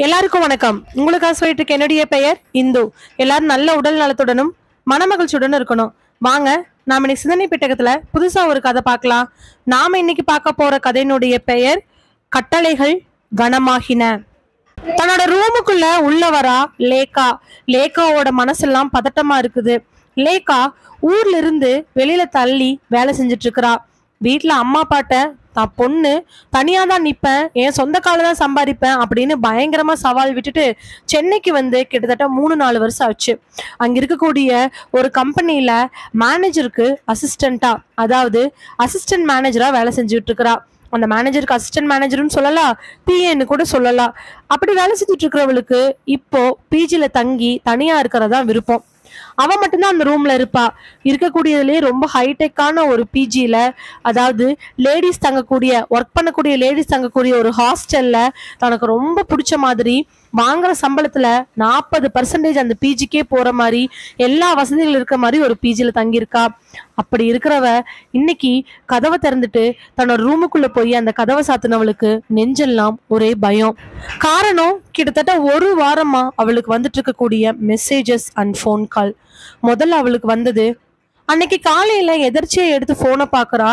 எல்லாருக்கும் வணக்கம். உங்களுக்காக சொல்லிட்டு இருக்க என்னுடைய பெயர் இந்து. எல்லாரும் நல்ல உடல் நலத்துடனும் மனமகிழ்ச்சியுடனும் இருக்கணும். வாங்க, நாம இன்னைக்கு சிந்தனை பெட்டகத்துல புதுசா ஒரு கதை பார்க்கலாம். நாம இன்னைக்கு பார்க்க போற கதையினுடைய பெயர் கட்டளைகள் கனமாகின. தன்னோட ரூமுக்குள்ள உள்ள வரா லேகா. லேகாவோட மனசெல்லாம் பதட்டமா இருக்குது. லேகா ஊர்ல இருந்து வெளியில தள்ளி வேலை செஞ்சுட்டு இருக்கிறா. வீட்டுல அம்மா அப்பாட்ட தான் பொண்ணு தனியா தான் நிப்பேன், என் சொந்த கால தான் சம்பாதிப்பேன் அப்படின்னு பயங்கரமா சவால் விட்டுட்டு சென்னைக்கு வந்து கிட்டத்தட்ட 3-4 வருஷம் ஆச்சு. அங்க இருக்கக்கூடிய ஒரு கம்பெனியில மேனேஜருக்கு அசிஸ்டண்டா, அதாவது அசிஸ்டன்ட் மேனேஜரா வேலை செஞ்சுட்டு இருக்கிறா. அந்த மேனேஜருக்கு அசிஸ்டன்ட் மேனேஜர்னு சொல்லலாம், பிஏன்னு கூட சொல்லலாம். அப்படி வேலை செஞ்சுட்டு இருக்கிறவளுக்கு இப்போ பிஜில தங்கி தனியா இருக்கிறதா விருப்பம். அவ மட்டும்தான் அந்த ரூம்ல இருப்பா. இருக்கக்கூடியதுலயே ரொம்ப ஹைடெக்கான ஒரு பிஜில, அதாவது லேடிஸ் தங்கக்கூடிய, ஒர்க் பண்ணக்கூடிய லேடிஸ் தங்கக்கூடிய ஒரு ஹாஸ்டல்ல தனக்கு ரொம்ப பிடிச்ச மாதிரி வாங்குற சம்பளத்துல 40% அந்த பிஜிக்கே போற மாதிரி எல்லா வசதிகளும் இருக்க மாதிரி ஒரு பிஜில தங்கியிருக்கா. அப்படி இருக்கிறவ இன்னைக்கு கதவை திறந்துட்டு தன்னோட ரூமுக்குள்ள போய் அந்த கதவை சாத்தினவளுக்கு நெஞ்செல்லாம் ஒரே பயம். காரணம், கிட்டத்தட்ட ஒரு வாரமா அவளுக்கு வந்துட்டு இருக்கக்கூடிய மெசேஜஸ் அண்ட் ஃபோன் கால். முதல்ல அவளுக்கு வந்தது, அன்னைக்கு காலையில எதர்ச்சியா எடுத்து போனை பாக்குறா.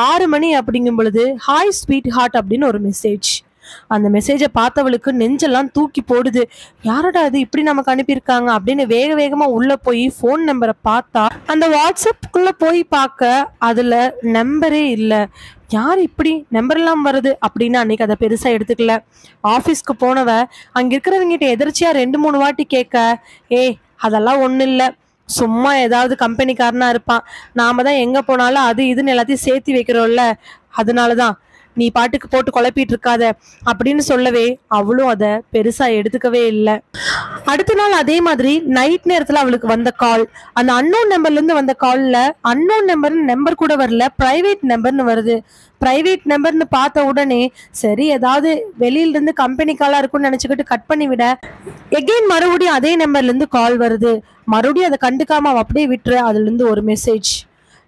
6 மணி அப்படிங்கும் பொழுது ஹாய் ஸ்வீட் ஹார்ட் அப்படின்னு ஒரு மெசேஜ். அந்த மெசேஜை பார்த்தவளுக்கு நெஞ்செல்லாம் தூக்கி போடுது. யாரடா அது இப்படி நமக்கு அனுப்பியிருக்காங்க அப்படின்னு வேக வேகமா உள்ள போய் ஃபோன் நம்பரை பார்த்தா, அந்த வாட்ஸ்அப்புக்குள்ள போய் பார்க்க அதுல நம்பரே இல்லை. யார் இப்படி நம்பர் எல்லாம் வருது அப்படின்னு அன்னைக்கு அதை பெருசா எடுத்துக்கல. ஆபீஸ்க்கு போனவ அங்க இருக்கிறவங்கிட்ட எதிர்ச்சியா 2-3 வாட்டி கேட்க, அதெல்லாம் ஒண்ணும் இல்லை, சும்மா ஏதாவது கம்பெனிக்காரனா இருப்பான், நாம தான் எங்க போனாலும் அது இதுன்னு எல்லாத்தையும் சேர்த்து வைக்கிறோம்ல, அதனாலதான், நீ பாட்டுக்கு போட்டு குழப்பிட்டு இருக்காத அப்படின்னு சொல்லவே அவளும் அதை பெருசா எடுத்துக்கவே இல்லை. அடுத்த நாள் அதே மாதிரி நைட் நேரத்துல அவளுக்கு வந்த கால், அந்த அன்னோன் நம்பர்ல இருந்து வந்த கால்ல அன்னோன் நம்பர் கூட வரல, பிரைவேட் நம்பர்னு வருது. பிரைவேட் நம்பர்னு பார்த்த உடனே சரி ஏதாவது வெளியில இருந்து கம்பெனி காலா இருக்கும்னு நினைச்சுக்கிட்டு கட் பண்ணி விட, எகெயின் மறுபடியும் அதே நம்பர்ல இருந்து கால் வருது. மறுபடியும் அதை கண்டுக்காம அவ அப்படியே விட்டுரு. அதுல இருந்து ஒரு மெசேஜ்,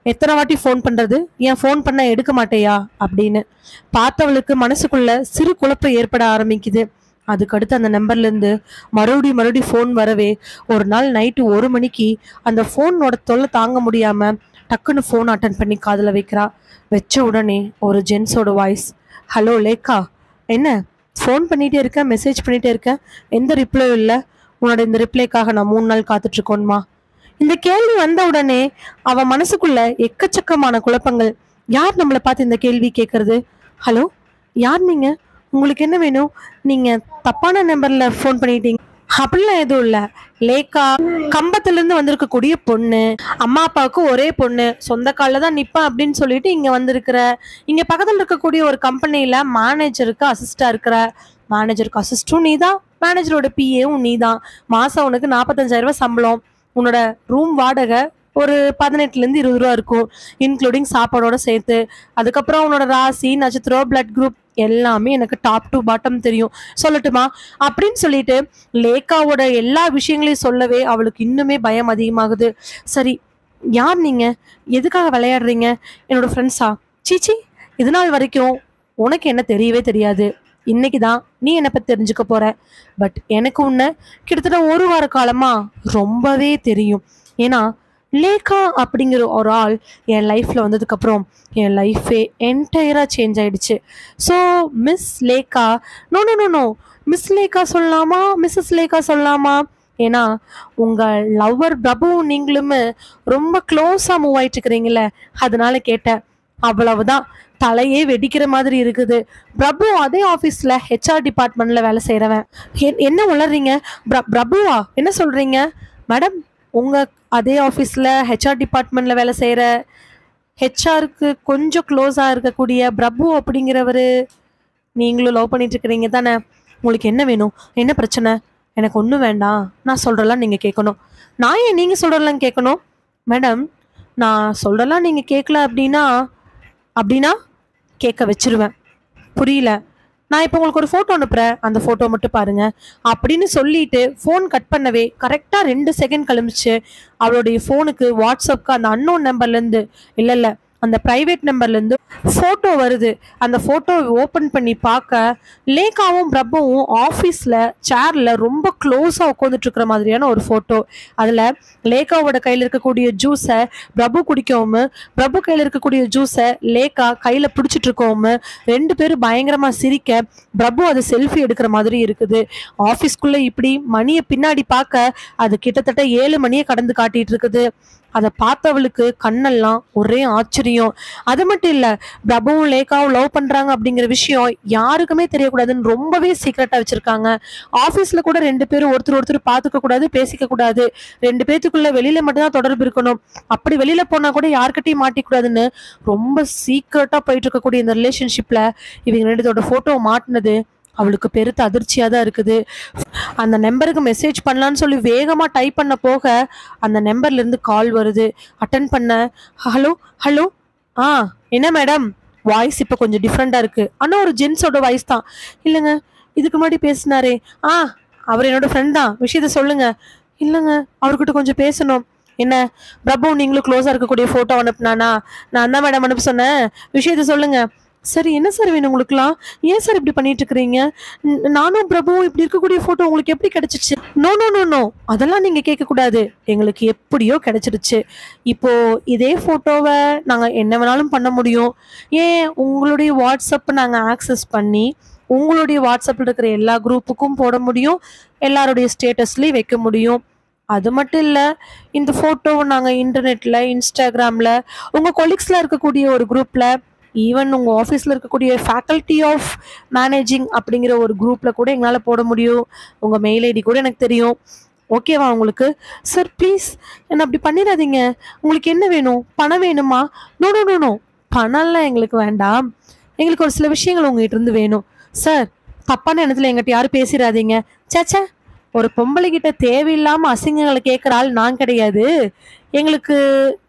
எத்தனை வாட்டி ஃபோன் பண்றது, ஏன் ஃபோன் பண்ண எடுக்க மாட்டேயா அப்படின்னு. பார்த்தவளுக்கு மனசுக்குள்ள சிறு குழப்பம் ஏற்பட ஆரம்பிக்குது. அதுக்கடுத்து அந்த நம்பர்ல இருந்து மறுபடியும் ஃபோன் வரவே ஒரு நாள் நைட்டு 1 மணிக்கு அந்த ஃபோனோட தொல்லை தாங்க முடியாம டக்குன்னு ஃபோன் அட்டன் பண்ணி காதுல வைக்கிறா. வச்ச உடனே ஒரு ஜென்ஸோட வாய்ஸ், ஹலோ லேக்கா, என்ன ஃபோன் பண்ணிட்டே இருக்கேன், மெசேஜ் பண்ணிட்டே இருக்கேன், எந்த ரிப்ளையும் இல்லை, உன்னோட இந்த ரிப்ளைக்காக நான் 3 நாள் காத்துட்டு இருக்கோன்மா. இந்த கேள்வி வந்த உடனே அவ மனசுக்குள்ள எக்கச்சக்கமான குழப்பங்கள். யார் நம்மளை பார்த்து இந்த கேள்வி கேட்கறது? ஹலோ, யார் நீங்க? உங்களுக்கு என்ன வேணும்? நீங்க தப்பான நம்பர்ல ஃபோன் பண்ணிட்டீங்க. அப்படிலாம் எதுவும் இல்லை, லேக்கா கம்பத்துல இருந்து வந்திருக்கக்கூடிய பொண்ணு, அம்மா அப்பாவுக்கு ஒரே பொண்ணு, சொந்த காலில் தான் நிப்பேன் அப்படின்னு சொல்லிட்டு இங்க வந்திருக்கிற. இங்க பக்கத்துல இருக்கக்கூடிய ஒரு கம்பெனியில மேனேஜருக்கு அசிஸ்டா இருக்கிற. மேனேஜருக்கு அசிஸ்டும் நீ தான், மேனேஜரோட பிஏவும் நீ தான். மாசம் உனக்கு 45,000 ரூபாய் சம்பளம். உன்னோட ரூம் வாடகை ஒரு 18-20 ரூபா இருக்கும், இன்க்ளூடிங் சாப்பாடோட சேர்த்து. அதுக்கப்புறம் உன்னோட ராசி நட்சத்திரம் பிளட் குரூப் எல்லாமே எனக்கு டாப் டு பாட்டம் தெரியும், சொல்லட்டுமா அப்படின்னு சொல்லிட்டு லேக்காவோட எல்லா விஷயங்களையும் சொல்லவே அவளுக்கு இன்னுமே பயம் அதிகமாகுது. சரி, யார் நீங்க, எதுக்காக விளையாடுறீங்க? என்னோட ஃப்ரெண்ட்ஸா? சீச்சி, இது நாள் வரைக்கும் உனக்கு என்ன தெரியவே தெரியாது, இன்னைக்கு தான் நீ என்னை பற்றி தெரிஞ்சுக்க போற. பட் எனக்கு உன்னை கிட்டத்தட்ட 1 வார காலமா ரொம்பவே தெரியும். ஏன்னா லேக்கா அப்படிங்கிற ஒரு ஆள் என் லைஃப்ல வந்ததுக்கு அப்புறம் என் லைஃபே என்டையரா சேஞ்ச் ஆயிடுச்சு. So Miss Lekha, no no no no, Miss Lekha சொல்லலாமா, மிஸ்ஸஸ் லேக்கா சொல்லலாமா? ஏன்னா உங்க லவ்வர் பிரபு நீங்களுமே ரொம்ப க்ளோஸா மூவ் ஆயிட்டு இருக்கிறீங்களே, அதனால கேட்டேன். அவ்வளவுதான், தலையே வெடிக்கிற மாதிரி இருக்குது. பிரபு அதே ஆஃபீஸில் ஹெச்ஆர் டிபார்ட்மெண்ட்டில் வேலை செய்கிறவன். என்ன உளறீங்க? பிரபுவா? என்ன சொல்கிறீங்க மேடம்? உங்கள் அதே ஆஃபீஸில் ஹெச்ஆர் டிபார்ட்மெண்ட்டில் வேலை செய்கிற, ஹெச்ஆருக்கு கொஞ்சம் க்ளோஸாக இருக்கக்கூடிய பிரபு அப்படிங்கிறவர் நீங்களும் லவ் பண்ணிட்டு இருக்கிறீங்க தானே? உங்களுக்கு என்ன வேணும், என்ன பிரச்சனை? எனக்கு ஒன்றும் வேண்டாம், நான் சொல்கிறலாம் நீங்கள் கேட்கணும். நான் ஏன் நீங்கள் சொல்கிறலாம் கேட்கணும்? மேடம், நான் சொல்கிறலாம் நீங்கள் கேட்கல அப்படின்னா கேட்க வச்சிருவேன். புரியல? நான் இப்போ உங்களுக்கு ஒரு ஃபோட்டோ அனுப்புகிறேன், அந்த ஃபோட்டோ மட்டும் பாருங்க அப்படின்னு சொல்லிட்டு ஃபோன் கட் பண்ணவே கரெக்டாக 2 செகண்ட் கழிச்சு அவளுடைய ஃபோனுக்கு வாட்ஸ்அப்க்கு அந்த அன்னோன் நம்பர்லேருந்து, இல்லை அந்த பிரைவேட் நம்பர்ல இருந்து போட்டோ வருது. அந்த போட்டோவை ஓபன் பண்ணி பார்க்க லேகாவும் பிரபுவும் ஆபீஸ்ல சேர்ல ரொம்ப க்ளோஸா உட்காந்துட்டு இருக்கிற மாதிரியான ஒரு போட்டோ. அதுல லேகாவோட கையில இருக்கக்கூடிய ஜூஸை பிரபு குடிக்கவும், பிரபு கையில இருக்கக்கூடிய ஜூஸை லேகா கையில பிடிச்சிட்டு இருக்கவும், ரெண்டு பேரும் பயங்கரமா சிரிக்க பிரபு அது செல்ஃபி எடுக்கிற மாதிரி இருக்குது. ஆபீஸ்க்குள்ள இப்படி மணியை பின்னாடி பார்க்க அது கிட்டத்தட்ட 7 மணியை கடந்து காட்டிட்டு இருக்குது. அதை பார்த்தவளுக்கு கண்ணெல்லாம் ஒரே ஆச்சரியம். அது மட்டும் இல்ல, பிரபுவும் லேகாவும் லவ் பண்றாங்க அப்படிங்கிற விஷயம் யாருக்குமே தெரியக்கூடாதுன்னு ரொம்பவே சீக்கிரட்டா வச்சிருக்காங்க. ஆபீஸ்ல கூட ரெண்டு பேரும் ஒருத்தர் பார்த்துக்க கூடாது, பேசிக்க கூடாது. ரெண்டு பேத்துக்குள்ள வெளியில மட்டும்தான் தொடர்பு இருக்கணும். அப்படி வெளியில போனா கூட யார்கிட்டயும் மாட்டிக்கூடாதுன்னு ரொம்ப சீக்கிரட்டா போயிட்டு இருக்கக்கூடிய இந்த ரிலேஷன்ஷிப்ல இவங்க ரெண்டு போட்டோ மாட்டினது அவளுக்கு பெருத்த அதிர்ச்சியா தான் இருக்குது. அந்த நம்பருக்கு மெசேஜ் பண்ணலான்னு சொல்லி வேகமா டைப் பண்ண போக அந்த நம்பர்ல இருந்து கால் வருது. அட்டன் பண்ண, ஹலோ ஹலோ, என்ன மேடம், வாய்ஸ் இப்போ கொஞ்சம் டிஃப்ரெண்டா இருக்கு. ஆனா ஒரு ஜென்ஸோட வாய்ஸ் தான். இல்லைங்க, இதுக்கு முன்னாடி பேசினாரே, அவர் என்னோட ஃப்ரெண்ட் தான், விஷயத்த சொல்லுங்க. இல்லைங்க, அவர்கிட்ட கொஞ்சம் பேசணும். என்ன, பிரபு நீங்களும் க்ளோஸா இருக்கக்கூடிய போட்டோ அனுப்புனானா? நான் தான் மேடம் அனுப்ப சொன்னேன், விஷயத்த சொல்லுங்க. சரி, என்ன சார் வேணும் உங்களுக்குலாம்? ஏன் சார் இப்படி பண்ணிட்டு இருக்கிறீங்க? நானும் பிரபுவும் இப்படி இருக்கக்கூடிய போட்டோ உங்களுக்கு எப்படி கிடைச்சிச்சு? நோ நோ நோ நோ, அதெல்லாம் நீங்க கேட்கக்கூடாது. எங்களுக்கு எப்படியோ கிடைச்சிருச்சு. இப்போ இதே போட்டோவை நாங்க என்ன வேணாலும் பண்ண முடியும். ஏன் உங்களுடைய வாட்ஸ்அப் நாங்க ஆக்சஸ் பண்ணி உங்களுடைய வாட்ஸ்அப்ல இருக்கிற எல்லா குரூப்புக்கும் போட முடியும், எல்லாருடைய ஸ்டேட்டஸ்லயும் வைக்க முடியும். அது மட்டும் இல்லை, இந்த ஃபோட்டோவை நாங்கள் இன்டர்நெட்டில், இன்ஸ்டாகிராமில், உங்கள் கொலீக்ஸில் இருக்கக்கூடிய ஒரு குரூப்பில், ஈவன் உங்கள் ஆஃபீஸில் இருக்கக்கூடிய ஃபேக்கல்ட்டி ஆஃப் மேனேஜிங் அப்படிங்கிற ஒரு குரூப்பில் கூட எங்களால் போட முடியும். உங்கள் மெயில் ஐடி கூட எனக்கு தெரியும். ஓகேவா உங்களுக்கு? சார் ப்ளீஸ் என்ன அப்படி பண்ணிடாதீங்க. உங்களுக்கு என்ன வேணும்? பணம் வேணுமா? நோ நோ நோ நோ, பணம்லாம் எங்களுக்கு வேண்டாம். எங்களுக்கு ஒரு சில விஷயங்கள் உங்ககிட்ட இருந்து வேணும். சார், தப்பான எண்ணத்தில் எங்கிட்ட யாரும் பேசிடாதீங்க. சேச்சே, ஒரு பொம்பளைகிட்ட தேவையில்லாமல் அசிங்கங்களை கேட்குற ஆள் நான் கிடையாது. எங்களுக்கு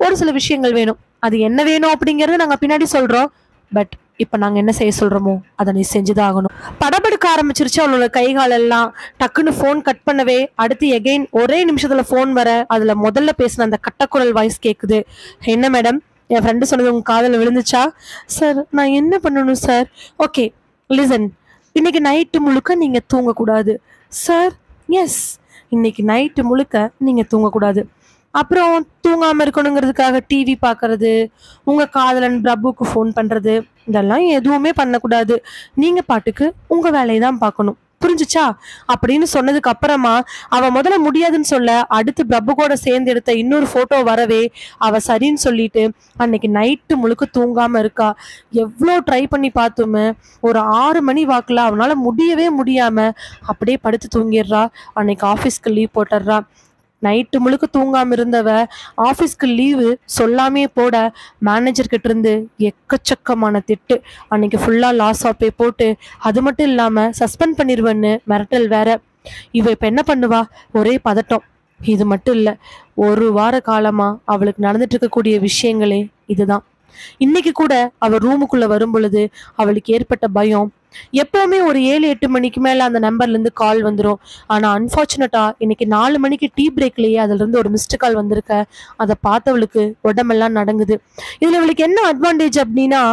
ஒரு சில விஷயங்கள் வேணும். அது என்ன வேணும் அப்படிங்கறத நாங்க பின்னாடி சொல்றோம். பட் இப்ப நாங்க என்ன செய்ய சொல்றோமோ அதை நீ செஞ்சுதான் ஆகணும். படபடுக்க ஆரம்பிச்சிருச்சு அவளோட கைகால் எல்லாம். டக்குன்னு போன் கட் பண்ணவே அடுத்து எகைன் ஒரே நிமிஷத்துல போன் வர அதுல முதல்ல பேசின அந்த கட்டக்குரல் வாய்ஸ் கேக்குது. என்ன மேடம், என் ஃப்ரெண்டு சொன்னது உங்க காதல விழுந்துச்சா? சார், நான் என்ன பண்ணணும் சார்? ஓகே லிசன், இன்னைக்கு நைட்டு முழுக்க நீங்க தூங்கக்கூடாது. சார், எஸ், இன்னைக்கு நைட்டு முழுக்க நீங்க தூங்கக்கூடாது. அப்புறம் தூங்காம இருக்கணுங்கிறதுக்காக டிவி பார்க்கறது, உங்க காதலன் பிரபுக்கு ஃபோன் பண்றது, இதெல்லாம் எதுவுமே பண்ணக்கூடாது. நீங்க பாட்டுக்கு உங்க வேலையை தான் பார்க்கணும், புரிஞ்சுச்சா? அப்படின்னு சொன்னதுக்கு அப்புறமா அவ முதல்ல முடியாதுன்னு சொல்ல அடுத்து பிரபு கூட சேர்ந்து எடுத்த இன்னொரு போட்டோ வரவே அவ சரின்னு சொல்லிட்டு அன்னைக்கு நைட்டு முழுக்க தூங்காம இருக்கா. எவ்வளோ ட்ரை பண்ணி பார்த்துமே ஒரு 6 மணி வாக்குல அவனால முடியவே முடியாம அப்படியே படுத்து தூங்கிடுறா. அன்னைக்கு ஆஃபீஸ்க்கு லீவ் போட்டுடுறா. நைட்டு முழுக்க தூங்காம இருந்தவ ஆஃபீஸ்க்கு லீவு சொல்லாமே போட மேனேஜர் கிட்ட இருந்து எக்கச்சக்கமான திட்டு. அன்னைக்கு ஃபுல்லா லாஸ் ஆஃப் பே போட்டு அது மட்டும் இல்லாம சஸ்பெண்ட் பண்ணிடுவேன்னு மிரட்டல் வேற. இவ இப்ப என்ன பண்ணுவா? ஒரே பதட்டம். இது மட்டும் இல்ல, 1 வார காலமா அவளுக்கு நடந்துட்டு இருக்கக்கூடிய விஷயங்களே இதுதான். இன்னைக்கு கூட அவ ரூமுக்குள்ள வரும் பொழுது அவளுக்கு ஏற்பட்ட பயம். எப்பவுமே ஒரு 7-8 மணிக்கு மேல அந்த நம்பர்ல இருந்து கால் வந்துடும். ஆனா அன்பார்ச்சுனேட்டா இன்னைக்கு 4 மணிக்கு டீ பிரேக்லயே அதுல இருந்து ஒரு மிஸ்டு கால் வந்திருக்க. அதை பார்த்தவளுக்கு உடம்பெல்லாம் நடங்குது. இதுல இவளுக்கு என்ன அட்வான்டேஜ் அப்படின்னா,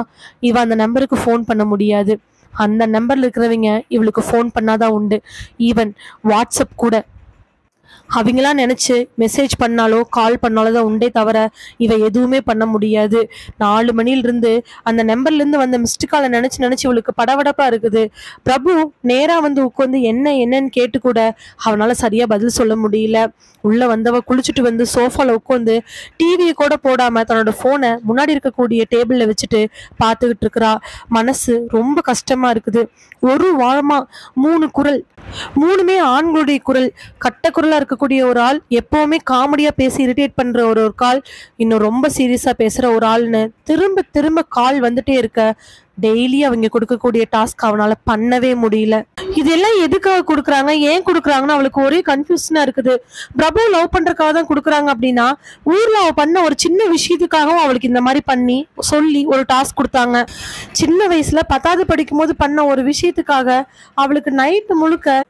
இவ அந்த நம்பருக்கு ஃபோன் பண்ண முடியாது. அந்த நம்பர்ல இருக்கிறவங்க இவளுக்கு ஃபோன் பண்ணாதான் உண்டு. ஈவன் வாட்ஸ்அப் கூட அவங்களாம் நினைச்சு மெசேஜ் பண்ணாலோ கால் பண்ணாலோ தான் உண்டே தவிர இவ எதுவுமே பண்ண முடியாது. 4 மணிலிருந்து அந்த நம்பர்ல இருந்து வந்த மிஸ்டு காலை நினைச்சு இவளுக்கு படபடப்பா இருக்குது. பிரபு நேரா வந்து உட்காந்து என்னன்னு கேட்டு கூட அவனால சரியா பதில் சொல்ல முடியல. உள்ள வந்தவ குளிச்சுட்டு வந்து சோஃபால உட்காந்து டிவியை கூட போடாம தன்னோட போனை முன்னாடி இருக்கக்கூடிய டேபிள்ல வச்சுட்டு பார்த்துக்கிட்டு இருக்கிறா. மனசு ரொம்ப கஷ்டமா இருக்குது. ஒரு வாரமா 3 குரல், 3மே ஆண்களுடைய குரல். கட்ட குரலா இருக்கக்கூடிய ஒரு ஆள், எப்பவுமே காமெடியா பேசி இரிட்டேட் பண்ற ஒரு கால், இன்னும் ரொம்ப சீரியஸா பேசுற ஒரு ஆள்னு திரும்ப திரும்ப கால் வந்துட்டே இருக்க டெய்லி அவங்க கொடுக்கக்கூடிய டாஸ்க் அவனால பண்ணவே முடியல. இதெல்லாம் எதுக்காக கொடுக்குறாங்க, ஏன் கொடுக்குறாங்கன்னு அவளுக்கு ஒரே கன்ஃபியூஷனா இருக்குது. பிரபு லவ் பண்றதுக்காக தான் கொடுக்குறாங்க அப்படின்னா ஊர்ல அவ பண்ண ஒரு சின்ன விஷயத்துக்காகவும் அவளுக்கு இந்த மாதிரி பண்ணி சொல்லி ஒரு டாஸ்க் கொடுத்தாங்க. சின்ன வயசுல 10வது படிக்கும் போது பண்ண ஒரு விஷயத்துக்காக அவளுக்கு நைட்டு முழுக்க